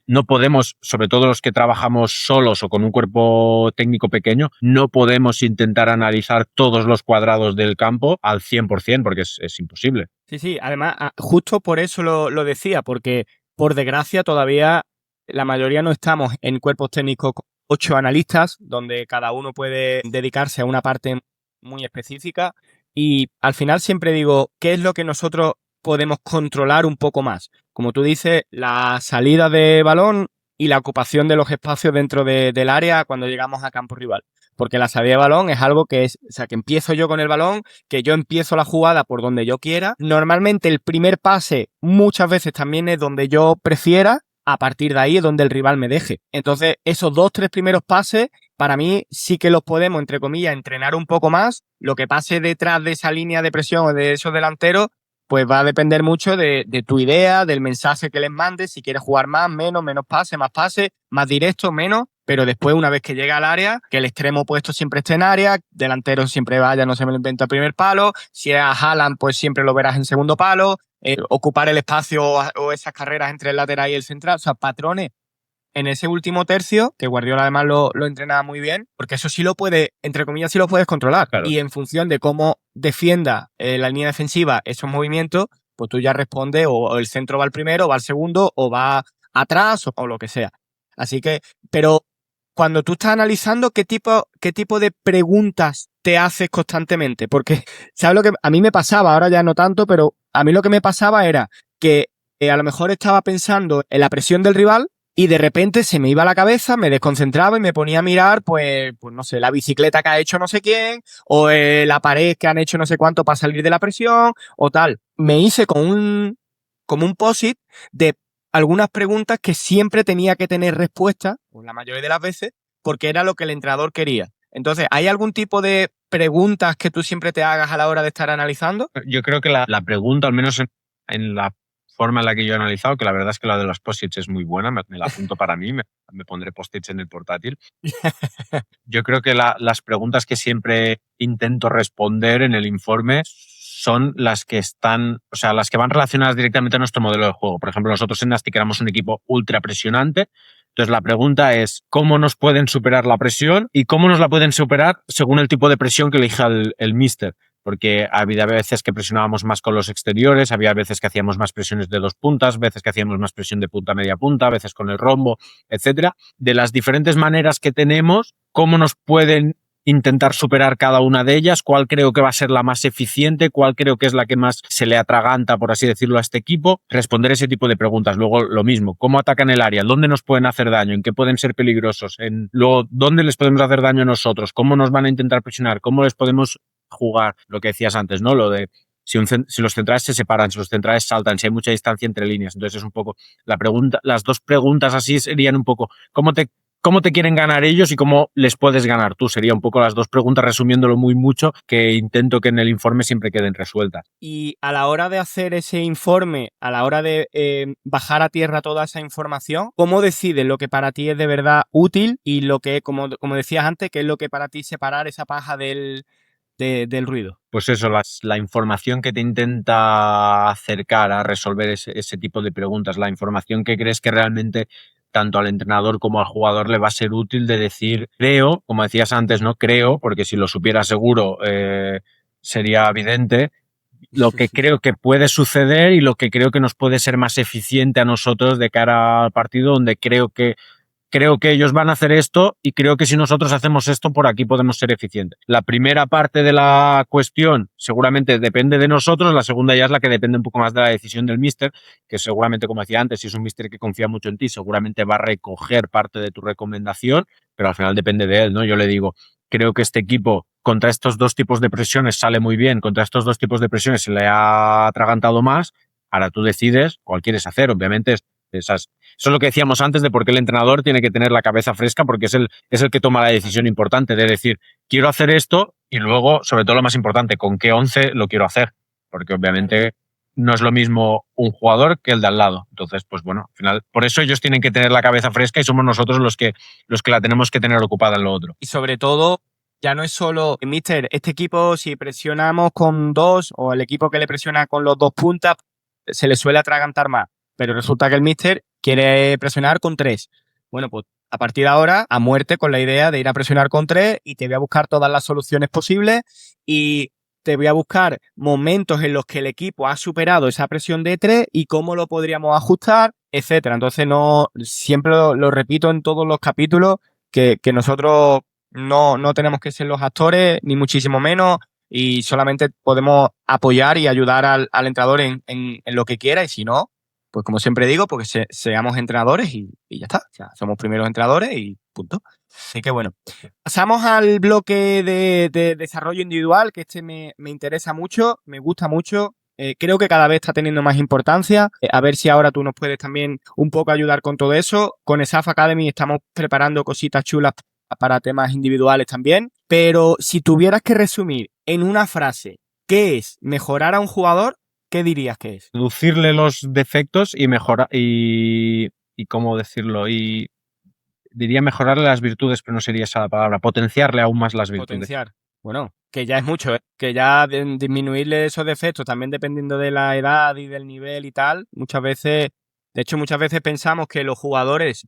no podemos, sobre todo los que trabajamos solos o con un cuerpo técnico pequeño, no podemos intentar analizar todos los cuadrados del campo al 100% porque es imposible. Sí, además, justo por eso lo decía, porque por desgracia todavía la mayoría no estamos en cuerpos técnicos con 8 analistas, donde cada uno puede dedicarse a una parte muy específica. Y al final siempre digo, ¿qué es lo que nosotros podemos controlar un poco más? Como tú dices, la salida de balón y la ocupación de los espacios dentro del área cuando llegamos a campo rival. Porque la salida de balón es algo que es, o sea, que empiezo yo con el balón, que yo empiezo la jugada por donde yo quiera. Normalmente el primer pase muchas veces también es donde yo prefiera, a partir de ahí es donde el rival me deje. Entonces, esos 2, 3 primeros pases, para mí sí que los podemos, entre comillas, entrenar un poco más. Lo que pase detrás de esa línea de presión o de esos delanteros, pues va a depender mucho de tu idea, del mensaje que les mandes, si quieres jugar más, menos pase, más directo, menos, pero después una vez que llega al área, que el extremo opuesto siempre esté en área, delantero siempre vaya, no se me lo inventa, primer palo, si es a Haaland, pues siempre lo verás en segundo palo, ocupar el espacio o esas carreras entre el lateral y el central, o sea, patrones en ese último tercio, que Guardiola además lo entrenaba muy bien, porque eso sí lo puede, entre comillas, sí lo puedes controlar. Claro. Y en función de cómo defienda la línea defensiva esos movimientos, pues tú ya respondes o el centro va al primero, o va al segundo, o va atrás, o lo que sea. Así que, pero cuando tú estás analizando, qué tipo de preguntas te haces constantemente? Porque, ¿sabes lo que a mí me pasaba? Ahora ya no tanto, pero a mí lo que me pasaba era que a lo mejor estaba pensando en la presión del rival, y de repente se me iba la cabeza, me desconcentraba y me ponía a mirar, pues no sé, la bicicleta que ha hecho no sé quién, o la pared que han hecho no sé cuánto para salir de la presión, o tal. Me hice como un post-it de algunas preguntas que siempre tenía que tener respuesta, pues la mayoría de las veces, porque era lo que el entrenador quería. Entonces, ¿hay algún tipo de preguntas que tú siempre te hagas a la hora de estar analizando? Yo creo que la pregunta, al menos en la forma en la que yo he analizado, que la verdad es que la de los post-its es muy buena, me la apunto para mí, me pondré post-its en el portátil. Yo creo que las preguntas que siempre intento responder en el informe son las que están, o sea, las que van relacionadas directamente a nuestro modelo de juego. Por ejemplo, nosotros en Nastic éramos un equipo ultra presionante. Entonces, la pregunta es cómo nos pueden superar la presión y cómo nos la pueden superar según el tipo de presión que elija el míster. Porque había veces que presionábamos más con los exteriores, había veces que hacíamos más presiones de 2 puntas, veces que hacíamos más presión de punta a media punta, veces con el rombo, etcétera. De las diferentes maneras que tenemos, cómo nos pueden intentar superar cada una de ellas, cuál creo que va a ser la más eficiente, cuál creo que es la que más se le atraganta, por así decirlo, a este equipo, responder ese tipo de preguntas. Luego, lo mismo, cómo atacan el área, dónde nos pueden hacer daño, en qué pueden ser peligrosos, luego, dónde les podemos hacer daño a nosotros, cómo nos van a intentar presionar, cómo les podemos jugar, lo que decías antes, ¿no? Lo de si los centrales se separan, si los centrales saltan, si hay mucha distancia entre líneas. Entonces es un poco la pregunta, las dos preguntas así serían un poco, cómo te quieren ganar ellos y cómo les puedes ganar tú. Sería un poco las dos preguntas, resumiéndolo muy mucho, que intento que en el informe siempre queden resueltas. Y a la hora de hacer ese informe, a la hora de bajar a tierra toda esa información, ¿cómo decides lo que para ti es de verdad útil y lo que, como decías antes, qué es lo que para ti separar esa paja del ruido? Pues eso, la información que te intenta acercar a resolver ese tipo de preguntas, la información que crees que realmente tanto al entrenador como al jugador le va a ser útil de decir, creo, como decías antes, no creo, porque si lo supiera seguro sería evidente, lo que creo que puede suceder y lo que creo que nos puede ser más eficiente a nosotros de cara al partido, donde creo que ellos van a hacer esto y creo que si nosotros hacemos esto, por aquí podemos ser eficientes. La primera parte de la cuestión seguramente depende de nosotros, la segunda ya es la que depende un poco más de la decisión del míster, que seguramente, como decía antes, si es un míster que confía mucho en ti, seguramente va a recoger parte de tu recomendación, pero al final depende de él, ¿no? Yo le digo, creo que este equipo contra estos dos tipos de presiones sale muy bien, contra estos dos tipos de presiones se le ha atragantado más, ahora tú decides cuál quieres hacer, obviamente eso es lo que decíamos antes de por qué el entrenador tiene que tener la cabeza fresca, porque es el que toma la decisión importante de decir, quiero hacer esto y luego, sobre todo lo más importante, con qué 11 lo quiero hacer. Porque obviamente no es lo mismo un jugador que el de al lado. Entonces, pues bueno, al final, por eso ellos tienen que tener la cabeza fresca y somos nosotros los que la tenemos que tener ocupada en lo otro. Y sobre todo, ya no es solo, mister, este equipo, si presionamos con dos o el equipo que le presiona con los dos puntas, se le suele atragantar más. Pero resulta que el mister quiere presionar con tres. Bueno, pues a partir de ahora, a muerte con la idea de ir a presionar con tres y te voy a buscar todas las soluciones posibles y te voy a buscar momentos en los que el equipo ha superado esa presión de tres y cómo lo podríamos ajustar, etcétera. Entonces, no, siempre lo repito en todos los capítulos que nosotros no tenemos que ser los actores, ni muchísimo menos, y solamente podemos apoyar y ayudar al entrenador en lo que quiera, y si no, pues como siempre digo, porque seamos entrenadores y ya está. O sea, somos primeros entrenadores y punto. Así que bueno, pasamos al bloque de desarrollo individual, que me interesa mucho, me gusta mucho. Creo que cada vez está teniendo más importancia. A ver si ahora tú nos puedes también un poco ayudar con todo eso. Con ESAF Academy estamos preparando cositas chulas para temas individuales también. Pero si tuvieras que resumir en una frase qué es mejorar a un jugador, ¿qué dirías que es? Reducirle los defectos y mejorar y cómo decirlo, y diría mejorarle las virtudes, pero no sería esa la palabra, potenciarle aún más las virtudes. Potenciar. Bueno, que ya es mucho, ¿eh? Que ya disminuirle esos defectos, también dependiendo de la edad y del nivel y tal, muchas veces, de hecho, muchas veces pensamos que los jugadores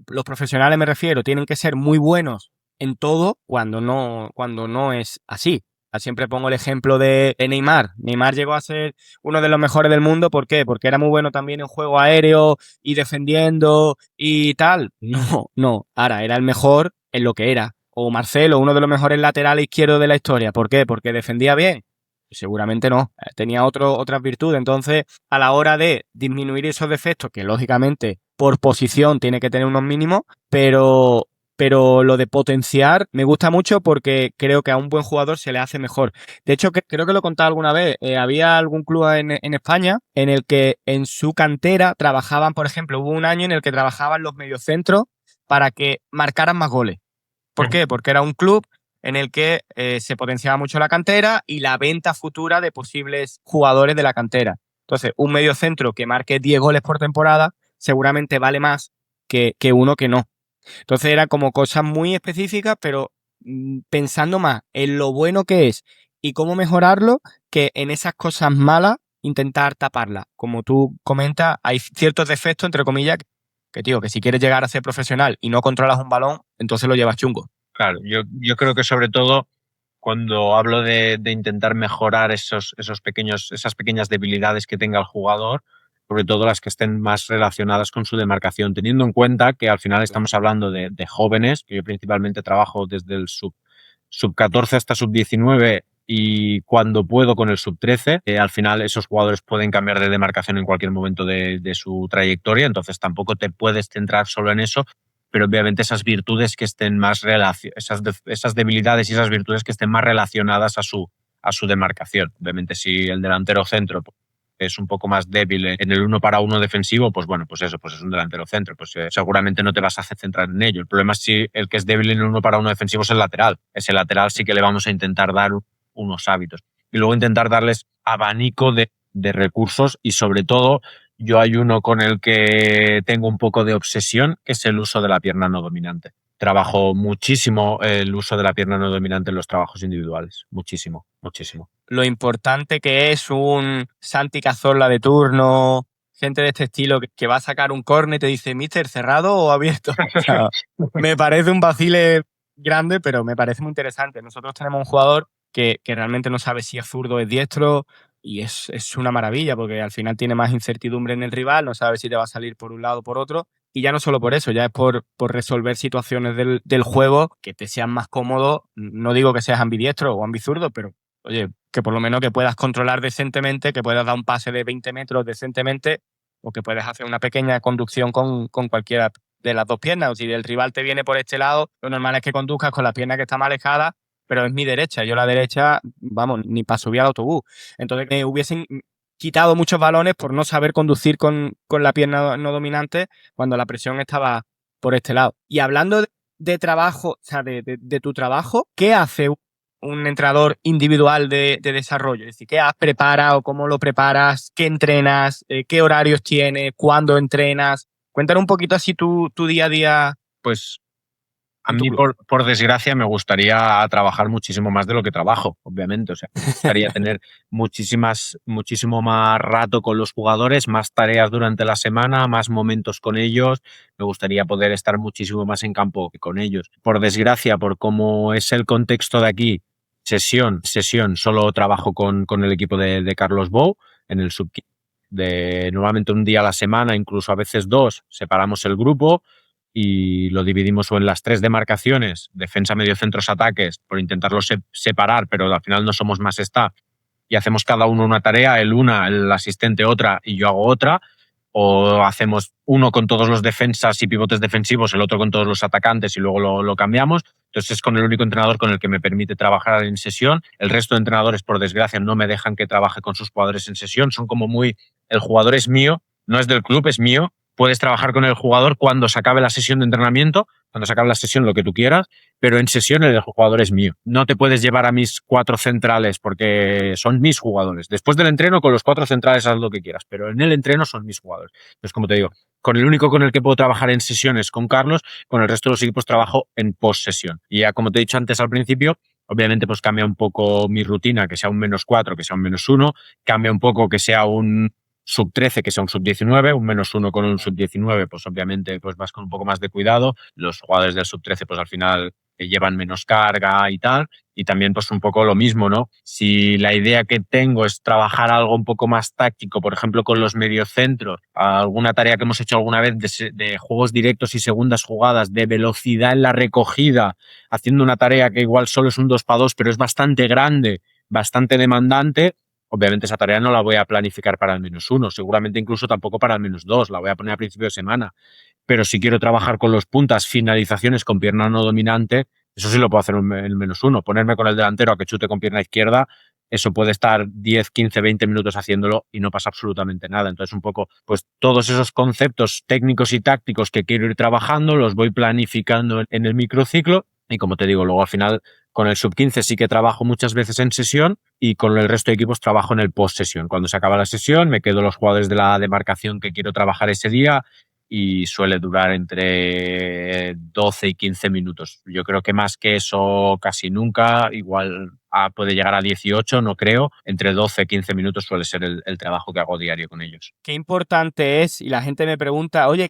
los profesionales me refiero, tienen que ser muy buenos en todo cuando no es así. Siempre pongo el ejemplo de Neymar. Neymar llegó a ser uno de los mejores del mundo. ¿Por qué? Porque era muy bueno también en juego aéreo y defendiendo y tal. No, no. Ahora, era el mejor en lo que era. O Marcelo, uno de los mejores laterales izquierdos de la historia. ¿Por qué? ¿Porque defendía bien? Seguramente no. Tenía otras virtudes. Entonces, a la hora de disminuir esos defectos, que lógicamente por posición tiene que tener unos mínimos, pero lo de potenciar me gusta mucho porque creo que a un buen jugador se le hace mejor. De hecho, creo que lo he contado alguna vez. Había algún club en España en el que en su cantera trabajaban, por ejemplo, hubo un año en el que trabajaban los mediocentros para que marcaran más goles. ¿Por qué? Porque era un club en el que se potenciaba mucho la cantera y la venta futura de posibles jugadores de la cantera. Entonces, un mediocentro que marque 10 goles por temporada seguramente vale más que uno que no. Entonces era como cosas muy específicas, pero pensando más en lo bueno que es y cómo mejorarlo, que en esas cosas malas intentar taparlas. Como tú comentas, hay ciertos defectos, entre comillas, tío, que si quieres llegar a ser profesional y no controlas un balón, entonces lo llevas chungo. Claro, yo creo que sobre todo cuando hablo de intentar mejorar esas pequeñas debilidades que tenga el jugador, sobre todo las que estén más relacionadas con su demarcación, teniendo en cuenta que al final estamos hablando de jóvenes, que yo principalmente trabajo desde el sub 14 hasta sub 19 y cuando puedo con el sub 13, al final esos jugadores pueden cambiar de demarcación en cualquier momento de su trayectoria, entonces tampoco te puedes centrar solo en eso, pero obviamente esas virtudes que estén más esas debilidades y esas virtudes que estén más relacionadas a su demarcación. Obviamente si el delantero centro que es un poco más débil en el 1-para-1 defensivo, pues bueno, pues eso, pues es un delantero centro, pues seguramente no te vas a hacer centrar en ello. El problema es si el que es débil en el 1-para-1 defensivo es el lateral. Ese lateral sí que le vamos a intentar dar unos hábitos. Y luego intentar darles abanico de recursos y sobre todo yo hay uno con el que tengo un poco de obsesión, que es el uso de la pierna no dominante. Trabajo muchísimo el uso de la pierna no dominante en los trabajos individuales. Muchísimo, muchísimo. Lo importante que es un Santi Cazorla de turno, gente de este estilo que va a sacar un córner y te dice, ¿Mister, cerrado o abierto? O sea, me parece un vacile grande, pero me parece muy interesante. Nosotros tenemos un jugador que realmente no sabe si es zurdo o es diestro y es una maravilla porque al final tiene más incertidumbre en el rival, no sabe si te va a salir por un lado o por otro. Y ya no solo por eso, ya es por resolver situaciones del juego que te sean más cómodo. No digo que seas ambidiestro o ambizurdo, pero oye, que por lo menos que puedas controlar decentemente, que puedas dar un pase de 20 metros decentemente o que puedas hacer una pequeña conducción con cualquiera de las dos piernas. O si el rival te viene por este lado, lo normal es que conduzcas con la pierna que está más alejada, pero es mi derecha. Yo la derecha, vamos, ni para subir al autobús. Entonces me hubiesen quitado muchos balones por no saber conducir con la pierna no dominante cuando la presión estaba por este lado. Y hablando de trabajo, o sea, de tu trabajo, ¿qué hace un entrenador individual de desarrollo? Es decir, ¿qué has preparado? ¿Cómo lo preparas? ¿Qué entrenas? ¿Qué horarios tienes? ¿Cuándo entrenas? Cuéntanos un poquito así tu día a día Pues a en tu mí, club. por desgracia, me gustaría trabajar muchísimo más de lo que trabajo, obviamente. O sea, me gustaría tener muchísimo más rato con los jugadores, más tareas durante la semana, más momentos con ellos. Me gustaría poder estar muchísimo más en campo con ellos. Por desgracia, por cómo es el contexto de aquí, sesión, solo trabajo con el equipo de Carlos Bou en el sub de normalmente un día a la semana, incluso a veces dos, separamos el grupo y lo dividimos o en las 3 demarcaciones, defensa, mediocentros, ataques, por intentarlo separar, pero al final no somos más staff, y hacemos cada uno una tarea, el asistente otra y yo hago otra, o hacemos uno con todos los defensas y pivotes defensivos, el otro con todos los atacantes y luego lo cambiamos. Entonces es con el único entrenador con el que me permite trabajar en sesión. El resto de entrenadores, por desgracia, no me dejan que trabaje con sus jugadores en sesión. Son como muy, el jugador es mío, no es del club, es mío. Puedes trabajar con el jugador cuando se acabe la sesión de entrenamiento, cuando se acabe la sesión, lo que tú quieras, pero en sesión el jugador es mío. No te puedes llevar a mis 4 centrales porque son mis jugadores. Después del entreno, con los 4 centrales haz lo que quieras, pero en el entreno son mis jugadores. Entonces, como te digo, con el único con el que puedo trabajar en sesiones con Carlos, con el resto de los equipos trabajo en post-sesión. Y ya, como te he dicho antes al principio, obviamente pues cambia un poco mi rutina, que sea un -4, que sea un -1, cambia un poco que sea un sub-13, que sea un sub-19, un -1 con un sub-19, pues obviamente pues vas con un poco más de cuidado. Los jugadores del sub-13 pues al final llevan menos carga y tal. Y también pues un poco lo mismo, ¿no? Si la idea que tengo es trabajar algo un poco más táctico, por ejemplo con los mediocentros, alguna tarea que hemos hecho alguna vez de juegos directos y segundas jugadas, de velocidad en la recogida, haciendo una tarea que igual solo es un 2-para-2, pero es bastante grande, bastante demandante, obviamente esa tarea no la voy a planificar para el -1, seguramente incluso tampoco para el -2, la voy a poner a principio de semana. Pero si quiero trabajar con los puntas, finalizaciones con pierna no dominante, eso sí lo puedo hacer en el -1. Ponerme con el delantero a que chute con pierna izquierda, eso puede estar 10, 15, 20 minutos haciéndolo y no pasa absolutamente nada. Entonces, un poco, pues todos esos conceptos técnicos y tácticos que quiero ir trabajando, los voy planificando en el microciclo. Y como te digo, luego al final con el sub-15 sí que trabajo muchas veces en sesión y con el resto de equipos trabajo en el post-sesión. Cuando se acaba la sesión me quedo los jugadores de la demarcación que quiero trabajar ese día y suele durar entre 12 y 15 minutos. Yo creo que más que eso casi nunca, igual puede llegar a 18, no creo. Entre 12 y 15 minutos suele ser el trabajo que hago diario con ellos. Qué importante es, y la gente me pregunta, oye,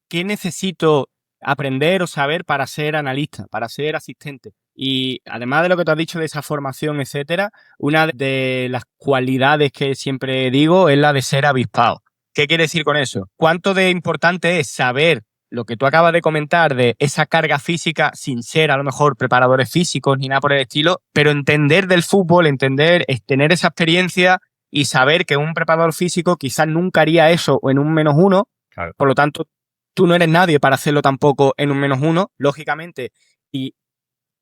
¿qué necesito aprender o saber para ser analista, para ser asistente? Y además de lo que tú has dicho de esa formación, etcétera, una de las cualidades que siempre digo es la de ser avispado. ¿Qué quiere decir con eso? ¿Cuánto de importante es saber lo que tú acabas de comentar de esa carga física sin ser a lo mejor preparadores físicos ni nada por el estilo, pero entender del fútbol, tener esa experiencia y saber que un preparador físico quizás nunca haría eso o en un -1, Claro. por lo tanto, tú no eres nadie para hacerlo tampoco en un -1, lógicamente, y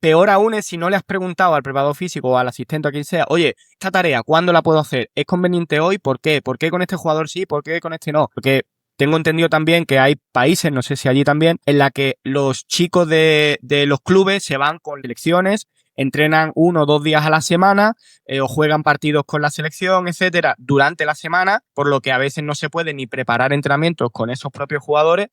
Peor aún es si no le has preguntado al preparador físico o al asistente o a quien sea, oye, esta tarea, ¿cuándo la puedo hacer? ¿Es conveniente hoy? ¿Por qué? ¿Por qué con este jugador sí? ¿Por qué con este no? Porque tengo entendido también que hay países, no sé si allí también, en la que los chicos de los clubes se van con selecciones, entrenan 1 o 2 días a la semana o juegan partidos con la selección, etcétera, durante la semana, por lo que a veces no se puede ni preparar entrenamientos con esos propios jugadores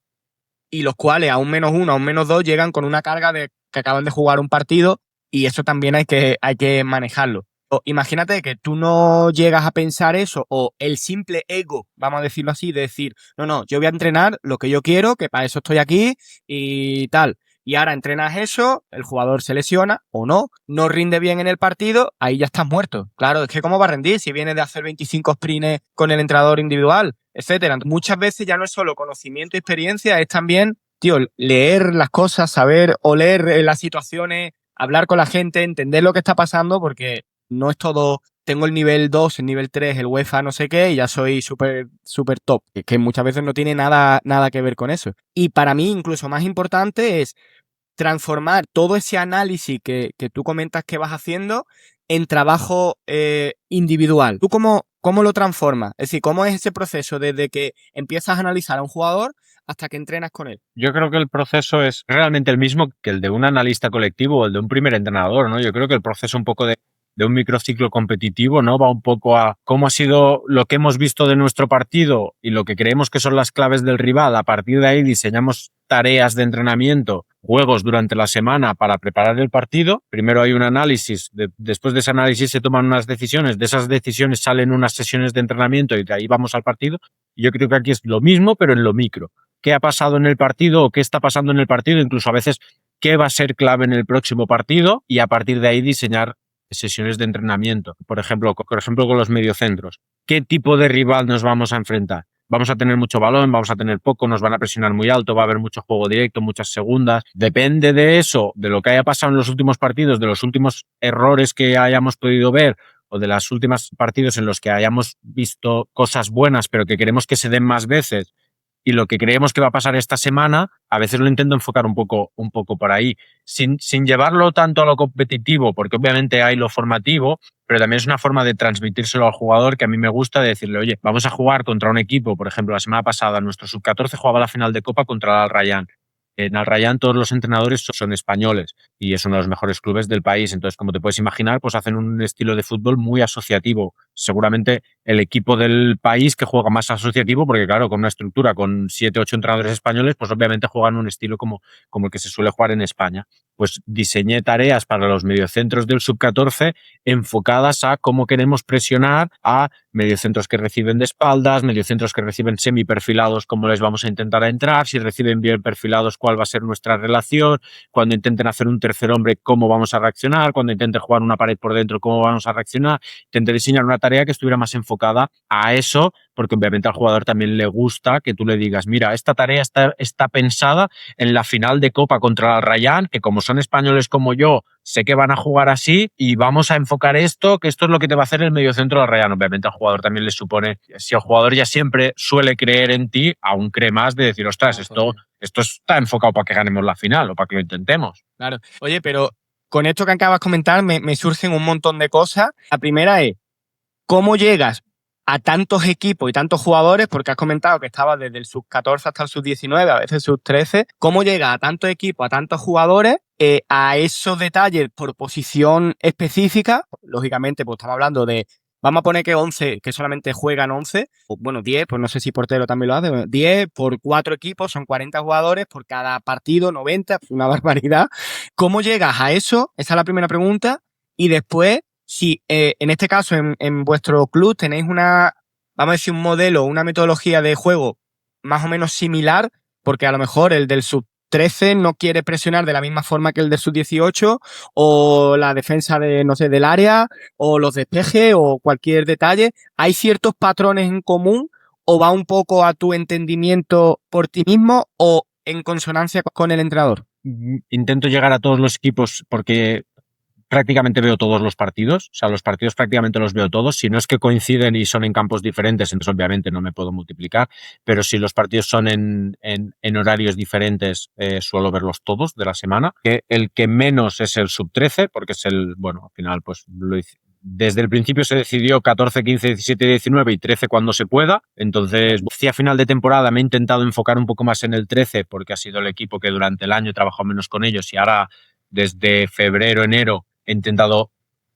y los cuales a un -1, a un -2 llegan con una carga de que acaban de jugar un partido y eso también hay que manejarlo. O, imagínate que tú no llegas a pensar eso o el simple ego, vamos a decirlo así, de decir, no, no, yo voy a entrenar lo que yo quiero, que para eso estoy aquí y tal. Y ahora entrenas eso, el jugador se lesiona o no, no rinde bien en el partido, ahí ya estás muerto. Claro, es que ¿cómo va a rendir si viene de hacer 25 sprints con el entrenador individual, etcétera? Muchas veces ya no es solo conocimiento y experiencia, es también, tío, leer las cosas, saber oler las situaciones, hablar con la gente, entender lo que está pasando, porque no es todo, tengo el nivel 2, el nivel 3, el UEFA no sé qué, y ya soy súper súper top, que muchas veces no tiene nada que ver con eso. Y para mí, incluso más importante es transformar todo ese análisis que tú comentas que vas haciendo en trabajo individual. ¿Tú cómo lo transformas? Es decir, ¿cómo es ese proceso desde que empiezas a analizar a un jugador hasta que entrenas con él? Yo creo que el proceso es realmente el mismo que el de un analista colectivo o el de un primer entrenador, ¿no? Yo creo que el proceso un poco de un microciclo competitivo, ¿no? Va un poco a cómo ha sido lo que hemos visto de nuestro partido y lo que creemos que son las claves del rival. A partir de ahí diseñamos tareas de entrenamiento, juegos durante la semana para preparar el partido. Primero hay un análisis, después de ese análisis se toman unas decisiones, de esas decisiones salen unas sesiones de entrenamiento y de ahí vamos al partido. Y yo creo que aquí es lo mismo, pero en lo micro. ¿Qué ha pasado en el partido o qué está pasando en el partido? Incluso a veces, ¿qué va a ser clave en el próximo partido? Y a partir de ahí diseñar sesiones de entrenamiento. Por ejemplo, con los mediocentros. ¿Qué tipo de rival nos vamos a enfrentar? Vamos a tener mucho balón, vamos a tener poco, nos van a presionar muy alto, va a haber mucho juego directo, muchas segundas. Depende de eso, de lo que haya pasado en los últimos partidos, de los últimos errores que hayamos podido ver o de los últimos partidos en los que hayamos visto cosas buenas, pero que queremos que se den más veces y lo que creemos que va a pasar esta semana, a veces lo intento enfocar un poco por ahí, sin llevarlo tanto a lo competitivo, porque obviamente hay lo formativo, pero también es una forma de transmitírselo al jugador que a mí me gusta, de decirle, oye, vamos a jugar contra un equipo, por ejemplo, la semana pasada nuestro sub-14 jugaba la final de Copa contra el Al Rayyan. En Al Rayyan todos los entrenadores son españoles y es uno de los mejores clubes del país. Entonces, como te puedes imaginar, pues hacen un estilo de fútbol muy asociativo. Seguramente el equipo del país que juega más asociativo, porque claro, con una estructura con 7 8 entrenadores españoles, pues obviamente juegan un estilo como el que se suele jugar en España. Pues diseñé tareas para los mediocentros del sub-14 enfocadas a cómo queremos presionar a mediocentros que reciben de espaldas, mediocentros que reciben semi-perfilados, cómo les vamos a intentar entrar, si reciben bien perfilados, cuál va a ser nuestra relación, cuando intenten hacer un tercer hombre, cómo vamos a reaccionar, cuando intenten jugar una pared por dentro, cómo vamos a reaccionar. Intenté diseñar una tarea que estuviera más enfocada a eso, porque obviamente al jugador también le gusta que tú le digas, mira, esta tarea está pensada en la final de Copa contra el Rayán, que como son españoles como yo, sé que van a jugar así y vamos a enfocar esto, que esto es lo que te va a hacer el mediocentro del Rayán. Obviamente al jugador también le supone, si el jugador ya siempre suele creer en ti, aún cree más de decir, ostras, esto está enfocado para que ganemos la final o para que lo intentemos. Claro. Oye, pero con esto que acabas de comentar me surgen un montón de cosas. La primera es, ¿cómo llegas a tantos equipos y tantos jugadores? Porque has comentado que estabas desde el sub-14 hasta el sub-19, a veces sub-13. ¿Cómo llegas a tantos equipos, a tantos jugadores, a esos detalles por posición específica? Lógicamente, pues estamos hablando de, vamos a poner que 11, que solamente juegan 11, o bueno, 10, pues no sé si portero también lo hace, bueno, 10 por 4 equipos, son 40 jugadores, por cada partido 90, una barbaridad. ¿Cómo llegas a eso? Esa es la primera pregunta. Y después, si en este caso en vuestro club tenéis vamos a decir, un modelo, una metodología de juego más o menos similar, porque a lo mejor el del sub-13 no quiere presionar de la misma forma que el del sub-18, o la defensa no sé, del área, o los despejes, o cualquier detalle. ¿Hay ciertos patrones en común, o va un poco a tu entendimiento por ti mismo, o en consonancia con el entrenador? Intento llegar a todos los equipos porque prácticamente veo todos los partidos, o sea, los partidos prácticamente los veo todos. Si no es que coinciden y son en campos diferentes, entonces obviamente no me puedo multiplicar, pero si los partidos son en horarios diferentes, suelo verlos todos de la semana. Que el que menos es el sub-13, porque es bueno, al final pues desde el principio se decidió 14, 15, 17, 19 y 13 cuando se pueda. Entonces, hacia final de temporada me he intentado enfocar un poco más en el 13 porque ha sido el equipo que durante el año he trabajado menos con ellos y ahora desde febrero, enero he intentado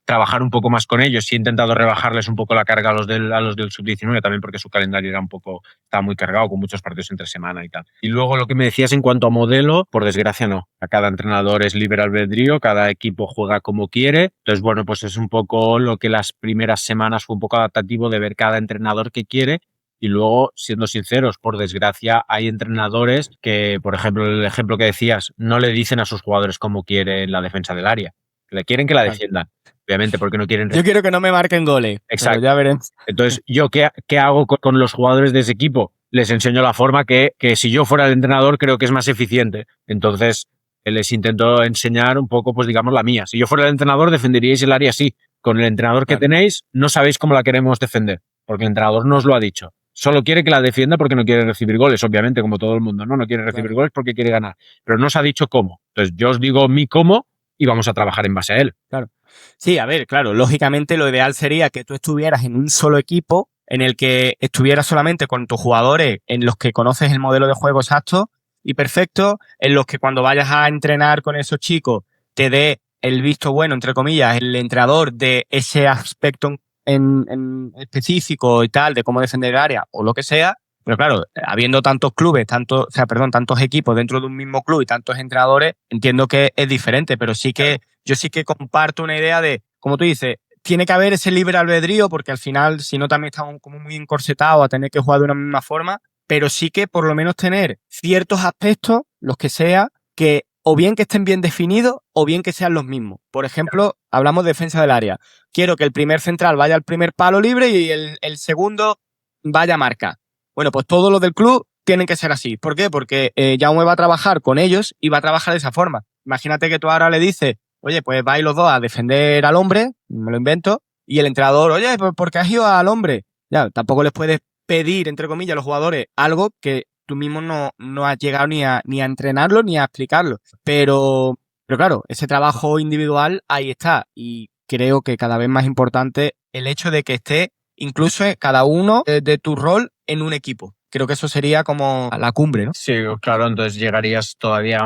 trabajar un poco más con ellos y he intentado rebajarles un poco la carga a los del sub-19 también porque su calendario estaba muy cargado con muchos partidos entre semana y tal. Y luego lo que me decías en cuanto a modelo, por desgracia no. A cada entrenador es libre albedrío, cada equipo juega como quiere. Entonces, bueno, pues es un poco lo que las primeras semanas fue un poco adaptativo de ver cada entrenador que quiere. Y luego, siendo sinceros, por desgracia, hay entrenadores que, por ejemplo, el ejemplo que decías, no le dicen a sus jugadores cómo quieren la defensa del área. Le quieren que la defiendan, obviamente, porque no quieren... Yo quiero que no me marquen goles. Exacto. Ya veremos. Entonces, ¿yo qué hago con los jugadores de ese equipo? Les enseño la forma que si yo fuera el entrenador creo que es más eficiente. Entonces, les intento enseñar un poco, pues digamos, la mía. Si yo fuera el entrenador, defenderíais el área así. Con el entrenador que tenéis, no sabéis cómo la queremos defender, porque el entrenador no os lo ha dicho. Solo quiere que la defienda porque no quiere recibir goles, obviamente, como todo el mundo, ¿no? No quiere recibir goles porque quiere ganar. Pero no os ha dicho cómo. Entonces, yo os digo mi cómo y vamos a trabajar en base a él. Claro. Sí, a ver, claro, lógicamente lo ideal sería que tú estuvieras en un solo equipo en el que estuvieras solamente con tus jugadores en los que conoces el modelo de juego exacto y perfecto, en los que cuando vayas a entrenar con esos chicos te dé el visto bueno, entre comillas, el entrenador de ese aspecto en específico y tal, de cómo defender el área o lo que sea. Pero claro, habiendo tantos clubes, tantos equipos dentro de un mismo club y tantos entrenadores, entiendo que es diferente, pero sí que yo sí que comparto una idea de, como tú dices, tiene que haber ese libre albedrío porque al final, si no, también estamos como muy encorsetados a tener que jugar de una misma forma, pero sí que por lo menos tener ciertos aspectos, los que sea, que o bien que estén bien definidos o bien que sean los mismos. Por ejemplo, hablamos de defensa del área. Quiero que el primer central vaya al primer palo libre y el segundo vaya a marca. Bueno, pues todos los del club tienen que ser así. ¿Por qué? Porque Jaume va a trabajar con ellos y va a trabajar de esa forma. Imagínate que tú ahora le dices, oye, pues vais los dos a defender al hombre, me lo invento, y el entrenador, oye, pues ¿por qué has ido al hombre? Ya, tampoco les puedes pedir, entre comillas, a los jugadores algo que tú mismo no has llegado ni a entrenarlo ni a explicarlo. Pero claro, ese trabajo individual ahí está. Y creo que cada vez más importante el hecho de que esté incluso cada uno de tu rol en un equipo. Creo que eso sería como la cumbre, ¿no? Sí, claro, entonces llegarías todavía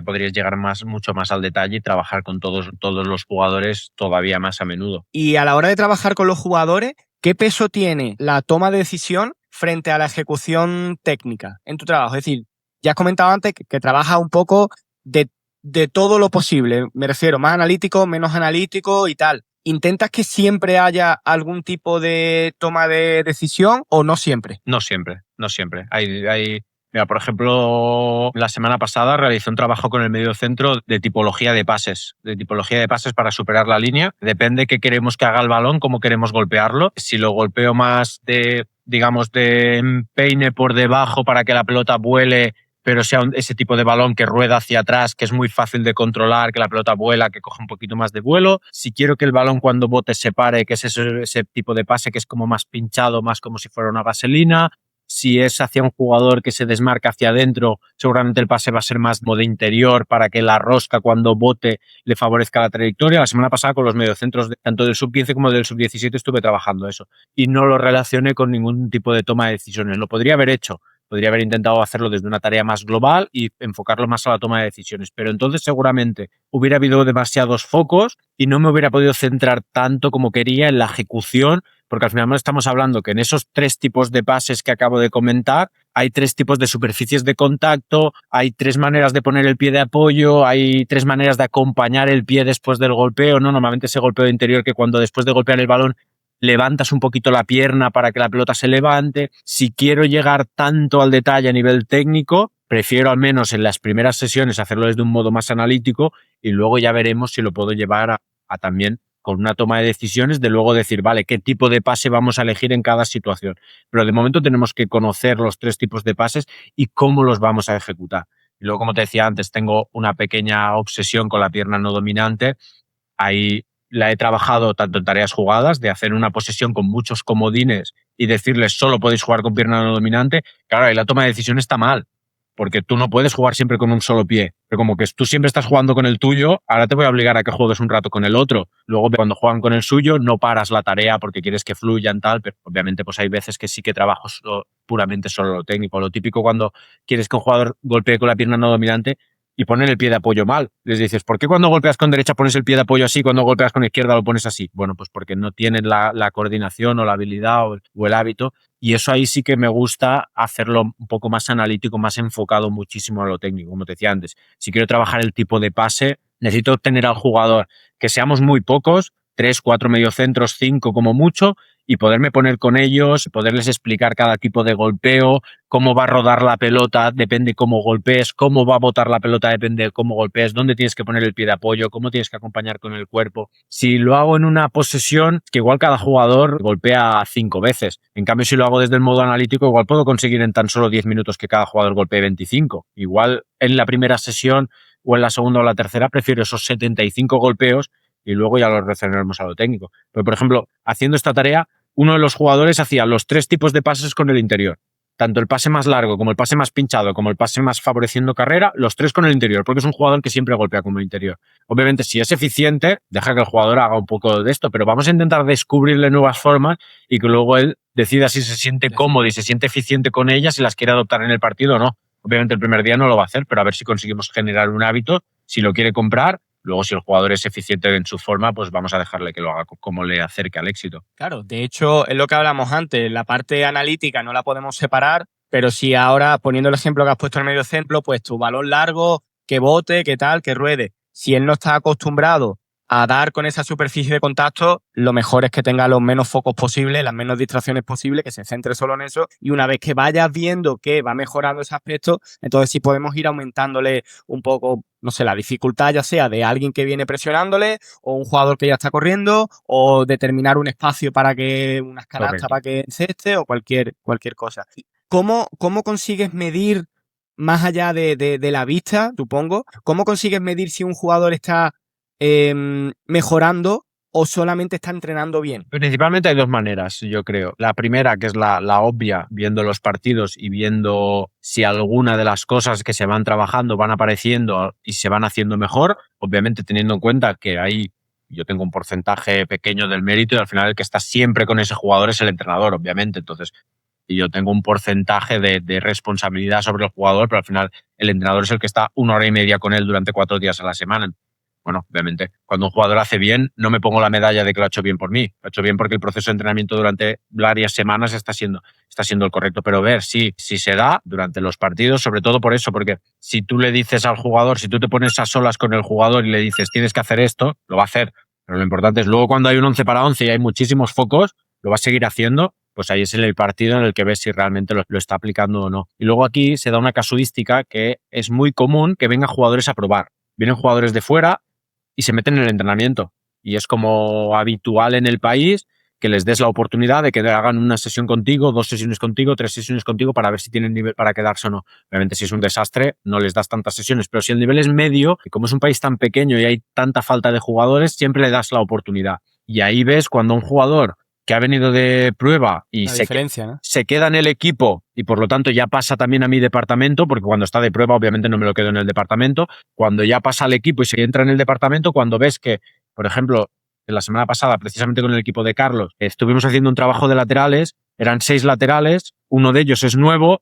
podrías llegar mucho más al detalle y trabajar con todos los jugadores todavía más a menudo. Y a la hora de trabajar con los jugadores, ¿qué peso tiene la toma de decisión frente a la ejecución técnica en tu trabajo? Es decir, ya has comentado antes que trabajas un poco de todo lo posible. Me refiero, más analítico, menos analítico y tal. ¿Intentas que siempre haya algún tipo de toma de decisión o no siempre? No siempre. Mira, por ejemplo, la semana pasada realicé un trabajo con el mediocentro de tipología de pases para superar la línea. Depende qué queremos que haga el balón, cómo queremos golpearlo. Si lo golpeo más de empeine por debajo para que la pelota vuele, pero sea ese tipo de balón que rueda hacia atrás, que es muy fácil de controlar, que la pelota vuela, que coge un poquito más de vuelo. Si quiero que el balón cuando bote se pare, que es ese tipo de pase que es como más pinchado, más como si fuera una vaselina. Si es hacia un jugador que se desmarca hacia adentro, seguramente el pase va a ser más de interior para que la rosca cuando bote le favorezca la trayectoria. La semana pasada con los mediocentros tanto del sub-15 como del sub-17 estuve trabajando eso y no lo relacioné con ningún tipo de toma de decisiones. Lo podría haber hecho. Podría haber intentado hacerlo desde una tarea más global y enfocarlo más a la toma de decisiones. Pero entonces seguramente hubiera habido demasiados focos y no me hubiera podido centrar tanto como quería en la ejecución, porque al final no estamos hablando que en esos 3 tipos de pases que acabo de comentar hay 3 tipos de superficies de contacto, hay 3 maneras de poner el pie de apoyo, hay 3 maneras de acompañar el pie después del golpeo, ¿no? Normalmente ese golpeo interior que cuando después de golpear el balón levantas un poquito la pierna para que la pelota se levante. Si quiero llegar tanto al detalle a nivel técnico, prefiero al menos en las primeras sesiones hacerlo desde un modo más analítico y luego ya veremos si lo puedo llevar a también con una toma de decisiones de luego decir, vale, qué tipo de pase vamos a elegir en cada situación. Pero de momento tenemos que conocer los 3 tipos de pases y cómo los vamos a ejecutar. Y luego, como te decía antes, tengo una pequeña obsesión con la pierna no dominante ahí la he trabajado tanto en tareas jugadas, de hacer una posesión con muchos comodines y decirles solo podéis jugar con pierna no dominante. Claro, ahí la toma de decisión está mal, porque tú no puedes jugar siempre con un solo pie. Pero como que tú siempre estás jugando con el tuyo, ahora te voy a obligar a que juegues un rato con el otro. Luego, cuando juegan con el suyo, no paras la tarea porque quieres que fluyan tal, pero obviamente pues hay veces que sí que trabajo puramente solo lo técnico. Lo típico cuando quieres que un jugador golpee con la pierna no dominante y ponen el pie de apoyo mal. Les dices, ¿por qué cuando golpeas con derecha pones el pie de apoyo así, cuando golpeas con izquierda lo pones así? Bueno, pues porque no tienen la coordinación o la habilidad o el hábito. Y eso ahí sí que me gusta hacerlo un poco más analítico, más enfocado muchísimo a lo técnico, como te decía antes. Si quiero trabajar el tipo de pase, necesito tener al jugador que seamos muy pocos, 3, 4 mediocentros, 5 como mucho, y poderme poner con ellos, poderles explicar cada tipo de golpeo, cómo va a rodar la pelota, depende cómo golpees, cómo va a botar la pelota, depende de cómo golpees, dónde tienes que poner el pie de apoyo, cómo tienes que acompañar con el cuerpo. Si lo hago en una posesión, que igual cada jugador golpea 5 veces. En cambio, si lo hago desde el modo analítico, igual puedo conseguir en tan solo 10 minutos que cada jugador golpee 25. Igual en la primera sesión o en la segunda o la tercera prefiero esos 75 golpeos y luego ya los reaccionaremos a lo técnico. Pero, por ejemplo, haciendo esta tarea, uno de los jugadores hacía los 3 tipos de pases con el interior. Tanto el pase más largo, como el pase más pinchado, como el pase más favoreciendo carrera, los 3 con el interior, porque es un jugador que siempre golpea como el interior. Obviamente, si es eficiente, deja que el jugador haga un poco de esto, pero vamos a intentar descubrirle nuevas formas y que luego él decida si se siente cómodo y se siente eficiente con ellas, si las quiere adoptar en el partido o no. Obviamente el primer día no lo va a hacer, pero a ver si conseguimos generar un hábito, si lo quiere comprar. Luego, si el jugador es eficiente en su forma, pues vamos a dejarle que lo haga como le acerque al éxito. Claro, de hecho, es lo que hablamos antes, la parte analítica no la podemos separar, pero si ahora, poniendo el ejemplo que has puesto en el medio centro, pues tu balón largo, que bote, que tal, que ruede. Si él no está acostumbrado a dar con esa superficie de contacto, lo mejor es que tenga los menos focos posibles, las menos distracciones posibles, que se centre solo en eso, y una vez que vayas viendo que va mejorando ese aspecto, entonces sí podemos ir aumentándole un poco, no sé, la dificultad, ya sea de alguien que viene presionándole o un jugador que ya está corriendo o determinar un espacio para que unas canastas Correcto. para que enceste o cualquier cosa. ¿Cómo consigues medir, más allá de la vista, supongo, cómo consigues medir si un jugador está mejorando o solamente está entrenando bien? Principalmente hay 2 maneras, yo creo. La primera, que es la obvia, viendo los partidos y viendo si alguna de las cosas que se van trabajando van apareciendo y se van haciendo mejor, obviamente teniendo en cuenta que yo tengo un porcentaje pequeño del mérito y al final el que está siempre con ese jugador es el entrenador, obviamente. Entonces, y yo tengo un porcentaje de responsabilidad sobre el jugador, pero al final el entrenador es el que está 1 hora y media con él durante 4 días a la semana. Bueno, obviamente, cuando un jugador hace bien, no me pongo la medalla de que lo ha hecho bien por mí. Lo ha hecho bien porque el proceso de entrenamiento durante varias semanas está siendo el correcto. Pero ver si se da durante los partidos, sobre todo por eso, porque si tú le dices al jugador, si tú te pones a solas con el jugador y le dices tienes que hacer esto, lo va a hacer. Pero lo importante es luego cuando hay un 11 para 11 y hay muchísimos focos, lo va a seguir haciendo, pues ahí es el partido en el que ves si realmente lo está aplicando o no. Y luego aquí se da una casuística que es muy común que vengan jugadores a probar. Vienen jugadores de fuera y se meten en el entrenamiento. Y es como habitual en el país que les des la oportunidad de que hagan una sesión contigo, 2 sesiones contigo, 3 sesiones contigo para ver si tienen nivel para quedarse o no. Obviamente, si es un desastre, no les das tantas sesiones, pero si el nivel es medio, y como es un país tan pequeño y hay tanta falta de jugadores, siempre le das la oportunidad. Y ahí ves cuando un jugador que ha venido de prueba y La diferencia, ¿no? se queda en el equipo y por lo tanto ya pasa también a mi departamento, porque cuando está de prueba obviamente no me lo quedo en el departamento, cuando ya pasa al equipo y se entra en el departamento, cuando ves que, por ejemplo, la semana pasada, precisamente con el equipo de Carlos, estuvimos haciendo un trabajo de laterales, eran 6 laterales, uno de ellos es nuevo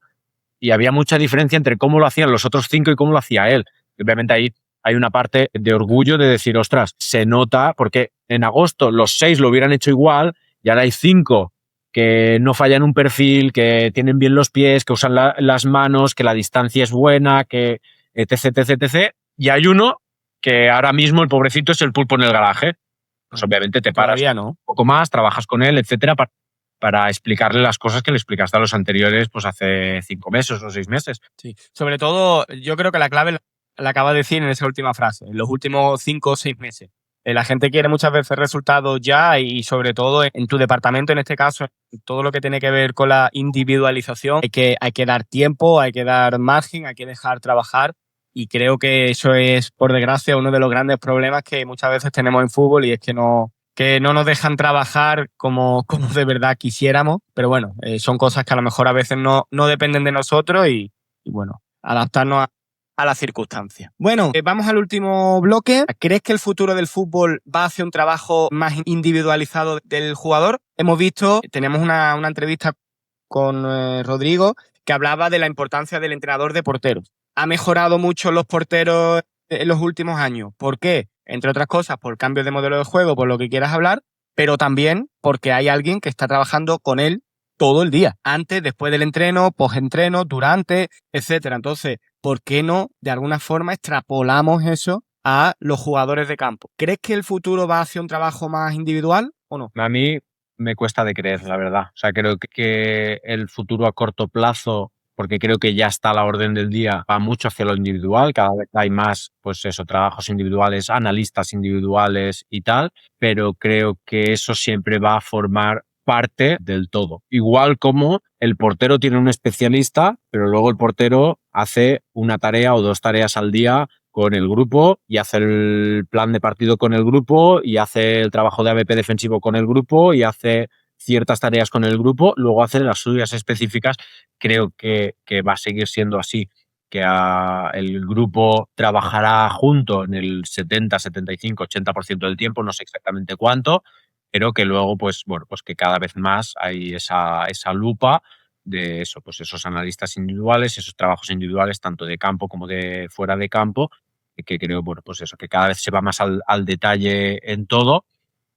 y había mucha diferencia entre cómo lo hacían los otros 5 y cómo lo hacía él. Obviamente ahí hay una parte de orgullo de decir, ostras, se nota, porque en agosto los 6 lo hubieran hecho igual y ahora hay 5 que no fallan un perfil, que tienen bien los pies, que usan las manos, que la distancia es buena, que etc, etc, etc. Y hay uno que ahora mismo el pobrecito es el pulpo en el garaje. Pues obviamente te paras Todavía un no. poco más, trabajas con él, etcétera, para explicarle las cosas que le explicaste a los anteriores pues hace 5 meses o 6 meses. Sí. Sobre todo, yo creo que la clave la acaba de decir en esa última frase, en los últimos 5 o 6 meses. La gente quiere muchas veces resultados ya y sobre todo en tu departamento, en este caso, en todo lo que tiene que ver con la individualización, hay que dar tiempo, hay que dar margen, hay que dejar trabajar Y creo que eso es, por desgracia, uno de los grandes problemas que muchas veces tenemos en fútbol, y es que no nos dejan trabajar como de verdad quisiéramos. Pero bueno, son cosas que a lo mejor a veces no dependen de nosotros y bueno, adaptarnos a las circunstancias. Bueno, vamos al último bloque. ¿Crees que el futuro del fútbol va hacia un trabajo más individualizado del jugador? Hemos visto, tenemos una entrevista con Rodrigo, que hablaba de la importancia del entrenador de porteros. Ha mejorado mucho los porteros en los últimos años. ¿Por qué? Entre otras cosas, por cambios de modelo de juego, por lo que quieras hablar, pero también porque hay alguien que está trabajando con él todo el día, antes, después del entreno, post-entreno, durante, etcétera. Entonces, ¿por qué no, de alguna forma, extrapolamos eso a los jugadores de campo? ¿Crees que el futuro va hacia un trabajo más individual o no? A mí me cuesta de creer, la verdad. O sea, creo que el futuro a corto plazo, porque creo que ya está a la orden del día, va mucho hacia lo individual. Cada vez hay más, pues eso, trabajos individuales, analistas individuales y tal, pero creo que eso siempre va a formar parte del todo. Igual como el portero tiene un especialista, pero luego el portero hace una tarea o dos tareas al día con el grupo y hace el plan de partido con el grupo y hace el trabajo de ABP defensivo con el grupo y hace ciertas tareas con el grupo, luego hace las suyas específicas. Creo que va a seguir siendo así, que el grupo trabajará junto en el 70, 75, 80% del tiempo, no sé exactamente cuánto, pero que luego, pues bueno, pues que cada vez más hay esa lupa de eso, pues esos analistas individuales, esos trabajos individuales, tanto de campo como de fuera de campo, que creo, bueno, pues eso, que cada vez se va más al detalle en todo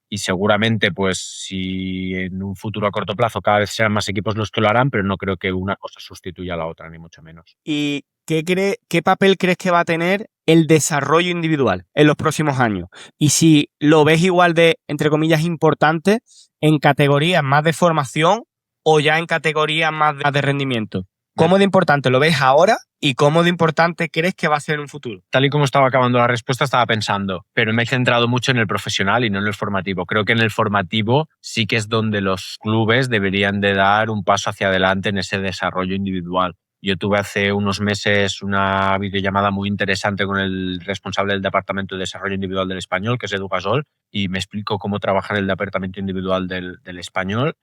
y seguramente, pues si en un futuro a corto plazo cada vez serán más equipos los que lo harán, pero no creo que una cosa sustituya a la otra, ni mucho menos. ¿Y qué papel crees que va a tener el desarrollo individual en los próximos años? Y si lo ves igual de, entre comillas, importante en categorías más de formación o ya en categorías más de rendimiento. ¿Cómo de importante lo ves ahora y cómo de importante crees que va a ser en un futuro? Tal y como estaba acabando la respuesta, estaba pensando, pero me he centrado mucho en el profesional y no en el formativo. Creo que en el formativo sí que es donde los clubes deberían de dar un paso hacia adelante en ese desarrollo individual. Yo tuve hace unos meses una videollamada muy interesante con el responsable del Departamento de Desarrollo Individual del Español, que es Edu Gasol, y me explicó cómo trabajar el Departamento Individual del Español.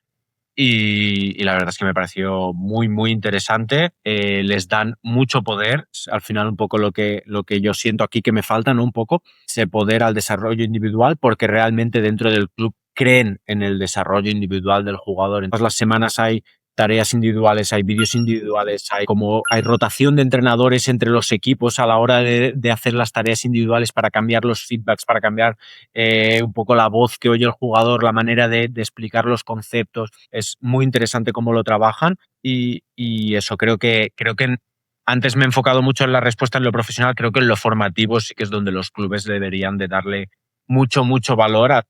Y la verdad es que me pareció muy, muy interesante. Les dan mucho poder. Al final, un poco lo que yo siento aquí que me falta, ¿no? Un poco ese poder al desarrollo individual, porque realmente dentro del club creen en el desarrollo individual del jugador. En todas las semanas hay tareas individuales, hay vídeos individuales, hay rotación de entrenadores entre los equipos a la hora de hacer las tareas individuales para cambiar los feedbacks, para cambiar un poco la voz que oye el jugador, la manera de explicar los conceptos. Es muy interesante cómo lo trabajan y eso, creo que antes me he enfocado mucho en la respuesta en lo profesional, creo que en lo formativo sí que es donde los clubes deberían de darle mucho, mucho valor al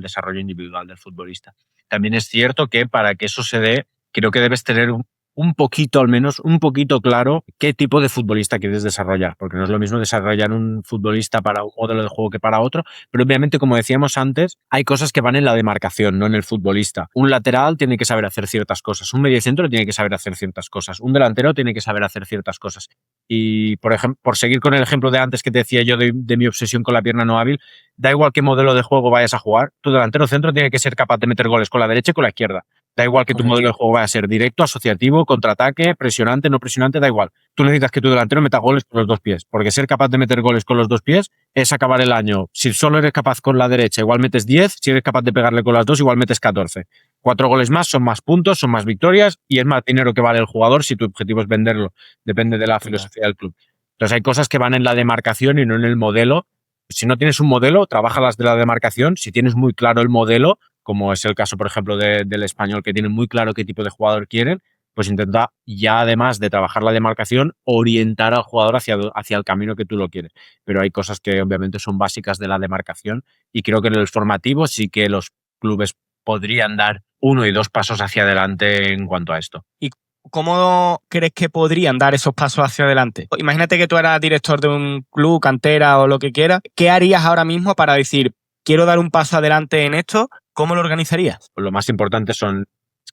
desarrollo individual del futbolista. También es cierto que para que eso se dé, creo que debes tener un poquito, al menos, un poquito claro qué tipo de futbolista quieres desarrollar, porque no es lo mismo desarrollar un futbolista para un modelo de juego que para otro, pero obviamente, como decíamos antes, hay cosas que van en la demarcación, no en el futbolista. Un lateral tiene que saber hacer ciertas cosas, un mediocentro tiene que saber hacer ciertas cosas, un delantero tiene que saber hacer ciertas cosas. Y, por ejemplo, por seguir con el ejemplo de antes que te decía yo de mi obsesión con la pierna no hábil, da igual qué modelo de juego vayas a jugar, tu delantero centro tiene que ser capaz de meter goles con la derecha y con la izquierda. Da igual que tu modelo de juego vaya a ser directo, asociativo, contraataque, presionante, no presionante, da igual. Tú necesitas que tu delantero meta goles con los dos pies, porque ser capaz de meter goles con los dos pies es acabar el año. Si solo eres capaz con la derecha, igual metes 10, si eres capaz de pegarle con las dos, igual metes 14. 4 goles más son más puntos, son más victorias y es más dinero que vale el jugador si tu objetivo es venderlo. Depende de la filosofía del club. Entonces hay cosas que van en la demarcación y no en el modelo. Si no tienes un modelo, trabaja las de la demarcación. Si tienes muy claro el modelo, como es el caso, por ejemplo, del Español, que tienen muy claro qué tipo de jugador quieren, pues intenta ya, además de trabajar la demarcación, orientar al jugador hacia el camino que tú lo quieres. Pero hay cosas que obviamente son básicas de la demarcación y creo que en el formativo sí que los clubes podrían dar 1 y 2 pasos hacia adelante en cuanto a esto. ¿Y cómo crees que podrían dar esos pasos hacia adelante? Imagínate que tú eras director de un club, cantera o lo que quieras. ¿Qué harías ahora mismo para decir, quiero dar un paso adelante en esto? ¿Cómo lo organizarías? Lo más importante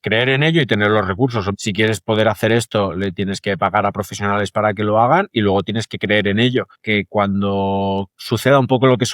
creer en ello y tener los recursos. Si quieres poder hacer esto, le tienes que pagar a profesionales para que lo hagan y luego tienes que creer en ello. Que cuando suceda un poco lo que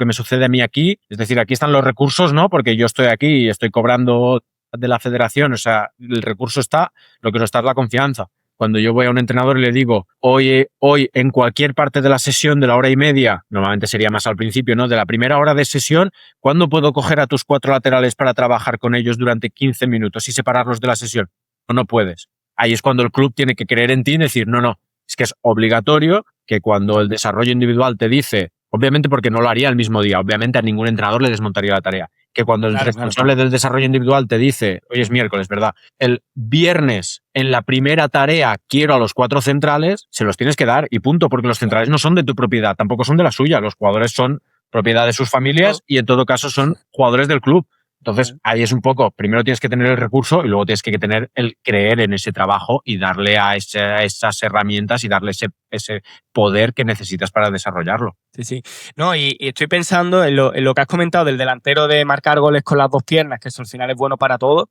me sucede a mí aquí, es decir, aquí están los recursos, ¿no? Porque yo estoy aquí y estoy cobrando de la federación, o sea, el recurso está, lo que no está es la confianza. Cuando yo voy a un entrenador y le digo, hoy en cualquier parte de la sesión de la hora y media, normalmente sería más al principio, ¿no? De la primera hora de sesión, ¿cuándo puedo coger a tus 4 laterales para trabajar con ellos durante 15 minutos y separarlos de la sesión? No puedes. Ahí es cuando el club tiene que creer en ti y decir, no, es que es obligatorio que cuando el desarrollo individual te dice, obviamente porque no lo haría el mismo día, obviamente a ningún entrenador le desmontaría la tarea, que cuando el responsable del desarrollo individual te dice, hoy es miércoles, ¿verdad? El viernes en la primera tarea quiero a los 4 centrales, se los tienes que dar y punto, porque los centrales no son de tu propiedad, tampoco son de la suya, los jugadores son propiedad de sus familias y en todo caso son jugadores del club. Entonces, ahí es un poco, primero tienes que tener el recurso y luego tienes que tener el creer en ese trabajo y darle a esas herramientas y darle ese poder que necesitas para desarrollarlo. Sí. No, y estoy pensando en lo que has comentado del delantero de marcar goles con las 2 piernas, que eso al final es bueno para todo,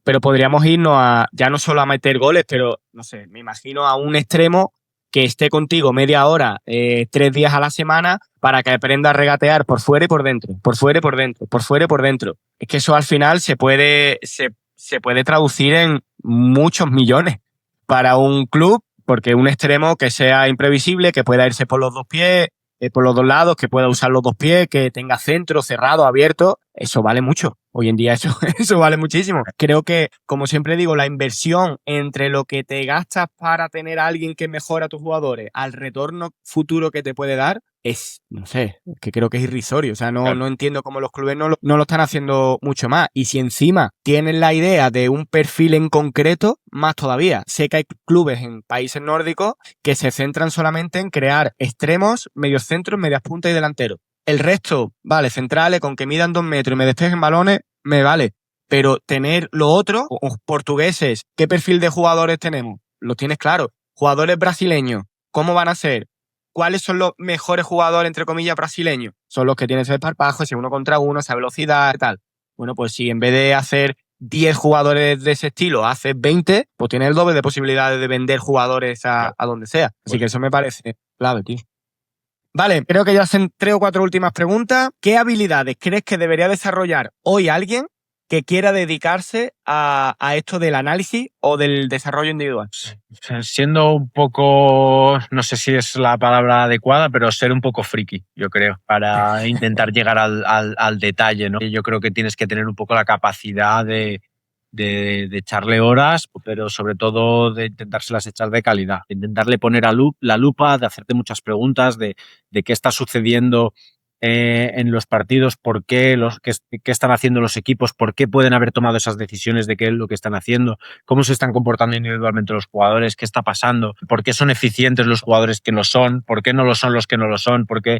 pero podríamos irnos a, ya no solo a meter goles, pero, no sé, me imagino a un extremo que esté contigo media hora, 3 días a la semana, para que aprenda a regatear por fuera y por dentro, por fuera y por dentro, por fuera y por dentro. Es que eso al final se puede traducir en muchos millones para un club, porque un extremo que sea imprevisible, que pueda irse por los 2 pies, por los 2 lados, que pueda usar los 2 pies, que tenga centro, cerrado, abierto, eso vale mucho. Hoy en día eso vale muchísimo. Creo que, como siempre digo, la inversión entre lo que te gastas para tener a alguien que mejora a tus jugadores al retorno futuro que te puede dar es, no sé, que creo que es irrisorio. O sea, no entiendo cómo los clubes no lo están haciendo mucho más. Y si encima tienen la idea de un perfil en concreto, más todavía. Sé que hay clubes en países nórdicos que se centran solamente en crear extremos, medios centros, medias puntas y delanteros. El resto, vale, centrales, con que midan 2 metros y me despejen balones, me vale. Pero tener lo otro, portugueses, ¿qué perfil de jugadores tenemos? Lo tienes claro. Jugadores brasileños, ¿cómo van a ser? ¿Cuáles son los mejores jugadores, entre comillas, brasileños? Son los que tienen ese esparpajo, ese 1 contra 1, esa velocidad y tal. Bueno, pues si en vez de hacer 10 jugadores de ese estilo, haces 20, pues tienes el doble de posibilidades de vender jugadores a donde sea. Así que eso me parece clave, tío. Vale, creo que ya hacen 3 o 4 últimas preguntas. ¿Qué habilidades crees que debería desarrollar hoy alguien que quiera dedicarse a esto del análisis o del desarrollo individual? Siendo un poco, no sé si es la palabra adecuada, pero ser un poco friki, yo creo, para intentar llegar al detalle, ¿no? Yo creo que tienes que tener un poco la capacidad de echarle horas, pero sobre todo de intentárselas echar de calidad, de intentarle poner la lupa, de hacerte muchas preguntas de qué está sucediendo en los partidos, por qué, qué están haciendo los equipos, por qué pueden haber tomado esas decisiones de qué es lo que están haciendo, cómo se están comportando individualmente los jugadores, qué está pasando, por qué son eficientes los jugadores que lo son, por qué no lo son los que no lo son, porque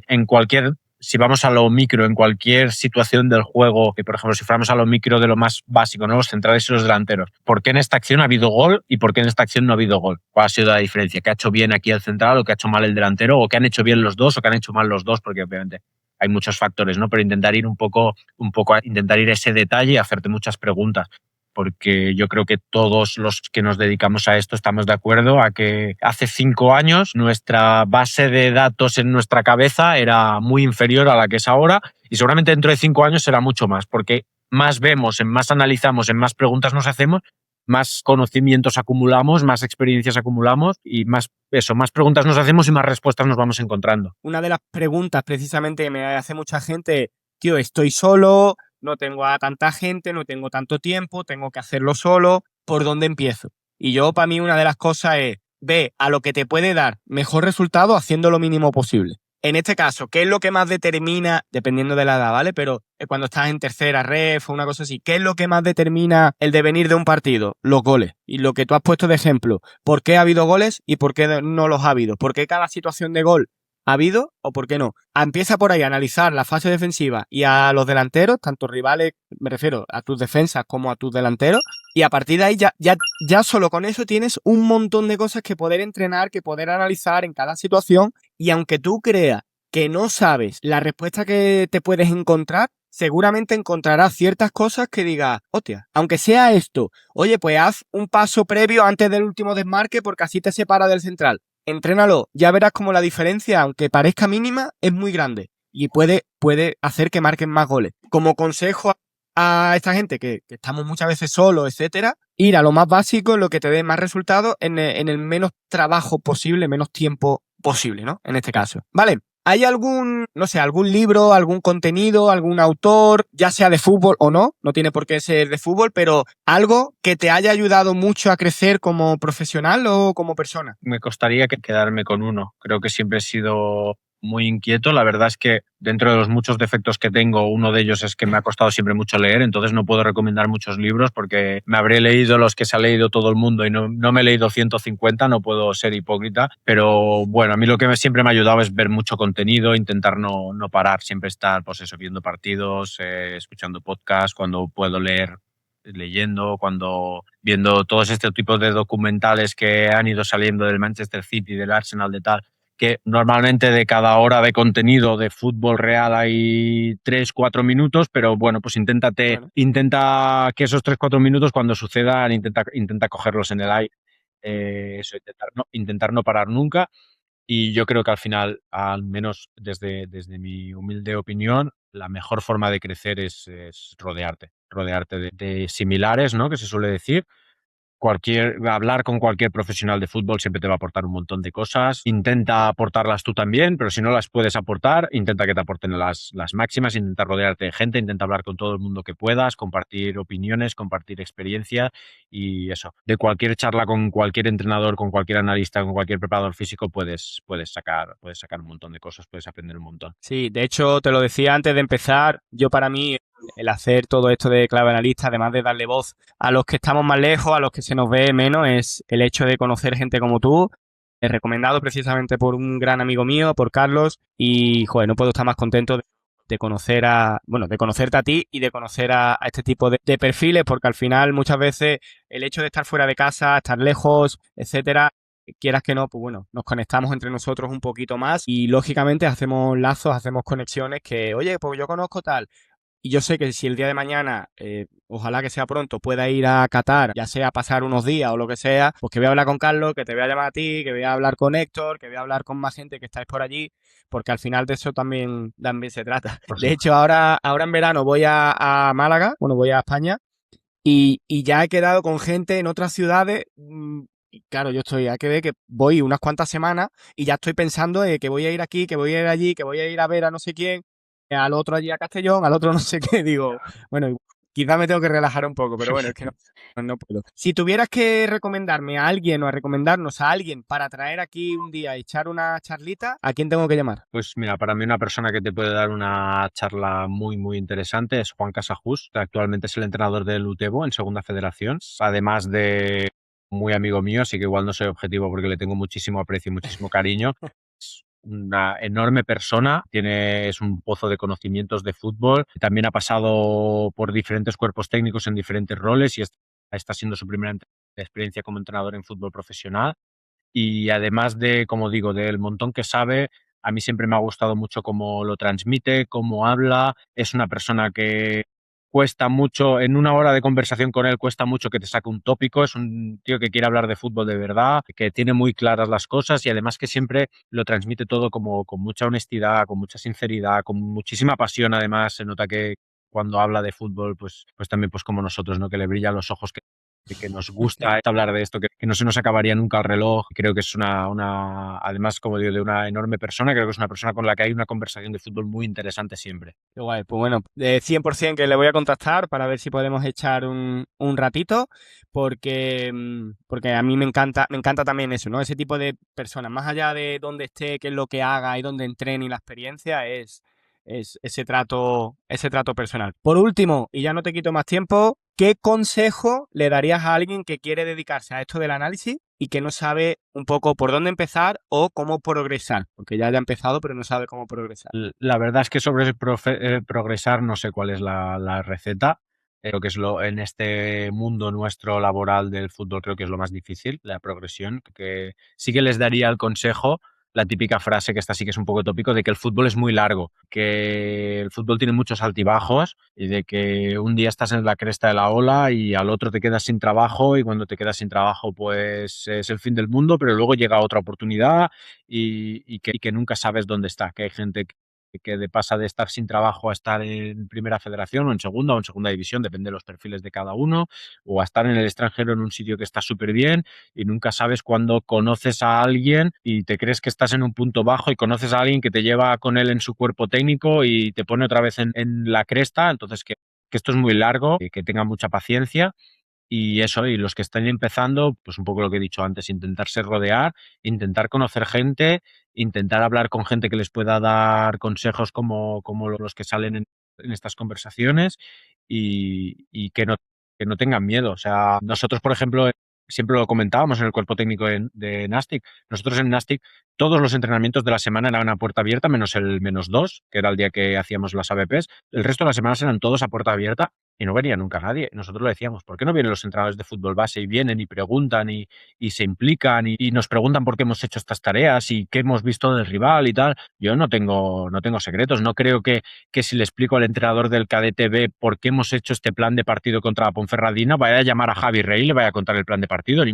si vamos a lo micro, en cualquier situación del juego, por ejemplo, si fuéramos a lo micro de lo más básico, ¿no? Los centrales y los delanteros, ¿por qué en esta acción ha habido gol y por qué en esta acción no ha habido gol? ¿Cuál ha sido la diferencia? ¿Qué ha hecho bien aquí el central o qué ha hecho mal el delantero? ¿O qué han hecho bien los dos o qué han hecho mal los dos? Porque obviamente hay muchos factores, ¿no? Pero intentar ir intentar ir a ese detalle y hacerte muchas preguntas. Porque yo creo que todos los que nos dedicamos a esto estamos de acuerdo a que hace 5 años nuestra base de datos en nuestra cabeza era muy inferior a la que es ahora y seguramente dentro de 5 años será mucho más, porque más vemos, en más analizamos, en más preguntas nos hacemos, más conocimientos acumulamos, más experiencias acumulamos y más preguntas nos hacemos y más respuestas nos vamos encontrando. Una de las preguntas precisamente que me hace mucha gente, tío, estoy solo, no tengo a tanta gente, no tengo tanto tiempo, tengo que hacerlo solo, ¿por dónde empiezo? Y yo, para mí, una de las cosas es, ve a lo que te puede dar mejor resultado haciendo lo mínimo posible. En este caso, ¿qué es lo que más determina, dependiendo de la edad, ¿vale? Pero cuando estás en tercera ref o una cosa así, ¿qué es lo que más determina el devenir de un partido? Los goles. Y lo que tú has puesto de ejemplo, ¿por qué ha habido goles y por qué no los ha habido? ¿Por qué cada situación de gol ha habido o por qué no? Empieza por ahí a analizar la fase defensiva y a los delanteros, tanto rivales, me refiero a tus defensas como a tus delanteros, y a partir de ahí ya solo con eso tienes un montón de cosas que poder entrenar, que poder analizar en cada situación, y aunque tú creas que no sabes la respuesta que te puedes encontrar, seguramente encontrarás ciertas cosas que digas, hostia, aunque sea esto, oye, pues haz un paso previo antes del último desmarque porque así te separa del central. Entrénalo, ya verás como la diferencia, aunque parezca mínima, es muy grande y puede hacer que marquen más goles. Como consejo a esta gente que estamos muchas veces solos, etcétera, ir a lo más básico, lo que te dé más resultados en el menos trabajo posible, menos tiempo posible, ¿no? En este caso. Vale. ¿Hay algún, no sé, algún libro, algún contenido, algún autor, ya sea de fútbol o no, no tiene por qué ser de fútbol, pero algo que te haya ayudado mucho a crecer como profesional o como persona? Me costaría quedarme con uno. Creo que siempre he sido muy inquieto. La verdad es que dentro de los muchos defectos que tengo, uno de ellos es que me ha costado siempre mucho leer, entonces no puedo recomendar muchos libros porque me habré leído los que se ha leído todo el mundo y no me he leído 150, no puedo ser hipócrita. Pero bueno, a mí lo que siempre me ha ayudado es ver mucho contenido, intentar no parar, siempre estar, pues eso, viendo partidos, escuchando podcasts, cuando puedo leer leyendo, cuando viendo todos estos tipos de documentales que han ido saliendo del Manchester City, del Arsenal, de tal, que normalmente de cada hora de contenido de fútbol real hay 3 4 minutos, pero bueno, pues Bueno, intenta que esos 3 4 minutos cuando sucedan, intenta cogerlos en el aire. Eso, intentar no parar nunca. Y yo creo que al final, al menos desde mi humilde opinión, la mejor forma de crecer es rodearte de similares, ¿no? Que se suele decir, hablar con cualquier profesional de fútbol siempre te va a aportar un montón de cosas. Intenta aportarlas tú también, pero si no las puedes aportar, intenta que te aporten las máximas, intenta rodearte de gente, intenta hablar con todo el mundo que puedas, compartir opiniones, compartir experiencia y eso. De cualquier charla con cualquier entrenador, con cualquier analista, con cualquier preparador físico, puedes sacar un montón de cosas, puedes aprender un montón. sí, de hecho te lo decía antes de empezar, yo para mí el hacer todo esto de clave analista, además de darle voz a los que estamos más lejos, a los que se nos ve menos, es el hecho de conocer gente como tú. He recomendado precisamente por un gran amigo mío, por Carlos, y joder, no puedo estar más contento de conocer bueno, de conocerte a ti y de conocer a este tipo de perfiles, porque al final muchas veces el hecho de estar fuera de casa, estar lejos, etcétera, quieras que no, pues bueno, nos conectamos entre nosotros un poquito más y lógicamente hacemos lazos, hacemos conexiones que, oye, pues yo conozco tal. Y yo sé que si el día de mañana, ojalá que sea pronto, pueda ir a Qatar, ya sea pasar unos días o lo que sea, pues que voy a hablar con Carlos, que te voy a llamar a ti, que voy a hablar con Héctor, que voy a hablar con más gente que estáis por allí, porque al final de eso también se trata. Por De supuesto. hecho, ahora en verano voy a Málaga, bueno, voy a España, y ya he quedado con gente en otras ciudades. Y claro, hay que ver que voy unas cuantas semanas y ya estoy pensando que voy a ir aquí, que voy a ir allí, que voy a ir a ver a no sé quién, al otro allí a Castellón, al otro no sé qué. Digo, bueno, quizás me tengo que relajar un poco, pero bueno, es que no puedo. Si tuvieras que recomendarme a alguien o a recomendarnos a alguien para traer aquí un día y echar una charlita, ¿a quién tengo que llamar? Pues mira, para mí una persona que te puede dar una charla muy, muy interesante es Juan Casajús, que actualmente es el entrenador del Utebo en Segunda Federación, además de muy amigo mío, así que igual no soy objetivo porque le tengo muchísimo aprecio y muchísimo cariño. Es una enorme persona, es un pozo de conocimientos de fútbol, también ha pasado por diferentes cuerpos técnicos en diferentes roles y está siendo su primera experiencia como entrenador en fútbol profesional. Y además de, como digo, del montón que sabe, a mí siempre me ha gustado mucho cómo lo transmite, cómo habla. Es una persona que cuesta mucho, en una hora de conversación con él, cuesta mucho que te saque un tópico. Es un tío que quiere hablar de fútbol de verdad, que tiene muy claras las cosas y además que siempre lo transmite todo como con mucha honestidad, con mucha sinceridad, con muchísima pasión. Además, se nota que cuando habla de fútbol, pues también pues como nosotros, ¿no? Que le brillan los ojos, que nos gusta hablar de esto, que no se nos acabaría nunca el reloj. Creo que es además, como digo, de una enorme persona, creo que es una persona con la que hay una conversación de fútbol muy interesante siempre. Qué guay, pues bueno, de 100% que le voy a contactar para ver si podemos echar un ratito, porque a mí me encanta también eso, ¿no? Ese tipo de personas, más allá de dónde esté, qué es lo que haga y dónde entrene y la experiencia, es ese trato personal. Por último, y ya no te quito más tiempo, ¿qué consejo le darías a alguien que quiere dedicarse a esto del análisis y que no sabe un poco por dónde empezar o cómo progresar? Porque ya haya empezado, pero no sabe cómo progresar. La verdad es que sobre progresar no sé cuál es la receta. Creo que en este mundo nuestro laboral del fútbol creo que es lo más difícil, la progresión, que sí que les daría el consejo la típica frase, que esta sí que es un poco tópico, de que el fútbol es muy largo, que el fútbol tiene muchos altibajos y de que un día estás en la cresta de la ola y al otro te quedas sin trabajo, y cuando te quedas sin trabajo pues es el fin del mundo, pero luego llega otra oportunidad y que nunca sabes dónde está, que hay gente que pasa de estar sin trabajo a estar en primera federación o en segunda división, depende de los perfiles de cada uno, o a estar en el extranjero en un sitio que está súper bien, y nunca sabes cuándo conoces a alguien y te crees que estás en un punto bajo y conoces a alguien que te lleva con él en su cuerpo técnico y te pone otra vez en la cresta. Entonces que esto es muy largo, que tenga mucha paciencia. Y eso, y los que están empezando, pues un poco lo que he dicho antes, intentarse rodear, intentar conocer gente, intentar hablar con gente que les pueda dar consejos como los que salen en estas conversaciones, y que no tengan miedo. O sea, nosotros, por ejemplo, siempre lo comentábamos en el cuerpo técnico de Nastic. Nosotros en Nastic todos los entrenamientos de la semana eran a puerta abierta, menos el -2, que era el día que hacíamos las ABPs. El resto de las semanas eran todos a puerta abierta y no venía nunca nadie. Nosotros lo decíamos, ¿por qué no vienen los entrenadores de fútbol base y vienen y preguntan y se implican y nos preguntan por qué hemos hecho estas tareas y qué hemos visto del rival y tal? Yo no tengo secretos. No creo que si le explico al entrenador del cadete B por qué hemos hecho este plan de partido contra la Ponferradina, vaya a llamar a Javi Rey y le vaya a contar el plan de partido.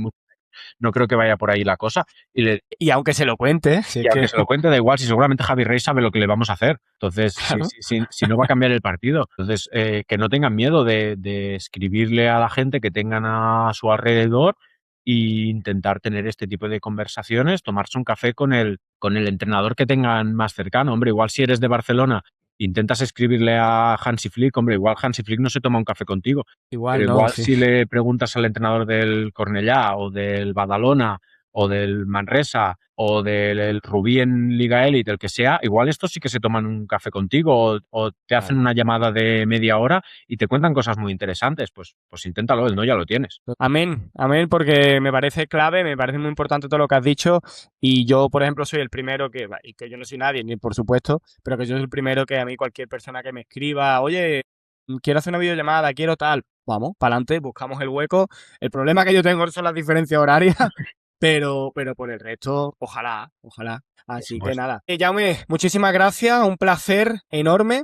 No creo que vaya por ahí la cosa. Y aunque se lo cuente, si Y es aunque que, se lo cuente, da igual, si seguramente Javi Rey sabe lo que le vamos a hacer. Entonces, claro. si no va a cambiar el partido. Entonces, que no tengan miedo de escribirle a la gente que tengan a su alrededor e intentar tener este tipo de conversaciones, tomarse un café con el entrenador que tengan más cercano. Hombre, igual si eres de Barcelona, intentas escribirle a Hansi Flick, hombre, igual Hansi Flick no se toma un café contigo, pero Igual no, igual sí. si le preguntas al entrenador del Cornellá o del Badalona o del Manresa o del Rubí en Liga Élite, el que sea, igual estos sí que se toman un café contigo o te hacen Claro. una llamada de media hora y te cuentan cosas muy interesantes. Pues inténtalo, el no ya lo tienes. Amén, amén, porque me parece clave, me parece muy importante todo lo que has dicho. Y yo, por ejemplo, soy el primero y que yo no soy nadie, ni por supuesto, pero que yo soy el primero que a mí cualquier persona que me escriba, oye, quiero hacer una videollamada, quiero tal, vamos, para adelante, buscamos el hueco. El problema que yo tengo son las diferencias horarias, pero por el resto, ojalá, ojalá. Por Así que supuesto. nada. Jaume, muchísimas gracias, un placer enorme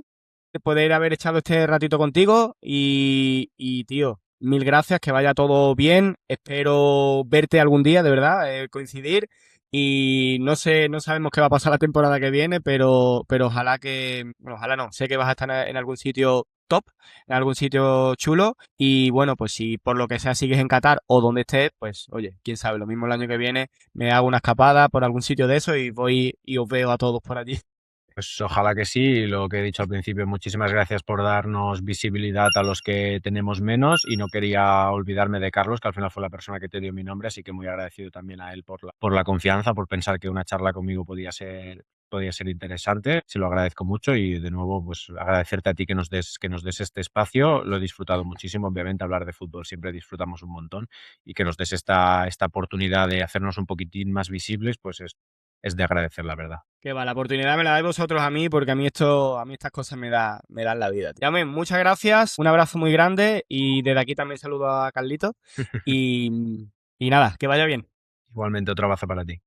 de poder haber echado este ratito contigo y tío, mil gracias, que vaya todo bien. Espero verte algún día, de verdad, coincidir. Y no sé, no sabemos qué va a pasar la temporada que viene, pero ojalá que, bueno, ojalá no, sé que vas a estar en algún sitio top, en algún sitio chulo. Y bueno, pues si por lo que sea sigues en Qatar o donde estés, pues oye, quién sabe, lo mismo el año que viene me hago una escapada por algún sitio de eso y voy y os veo a todos por allí. Pues ojalá que sí, y lo que he dicho al principio, muchísimas gracias por darnos visibilidad a los que tenemos menos, y no quería olvidarme de Carlos, que al final fue la persona que te dio mi nombre, así que muy agradecido también a él por la confianza, por pensar que una charla conmigo podía ser interesante. Se lo agradezco mucho, y de nuevo pues agradecerte a ti que nos des este espacio. Lo he disfrutado muchísimo, obviamente hablar de fútbol siempre disfrutamos un montón, y que nos des esta oportunidad de hacernos un poquitín más visibles, pues es de agradecer, la verdad. Que va, la oportunidad me la dais vosotros a mí, porque a mí estas cosas me dan la vida. Llame, muchas gracias, un abrazo muy grande y desde aquí también saludo a Carlito y nada, que vaya bien. Igualmente, otro abrazo para ti.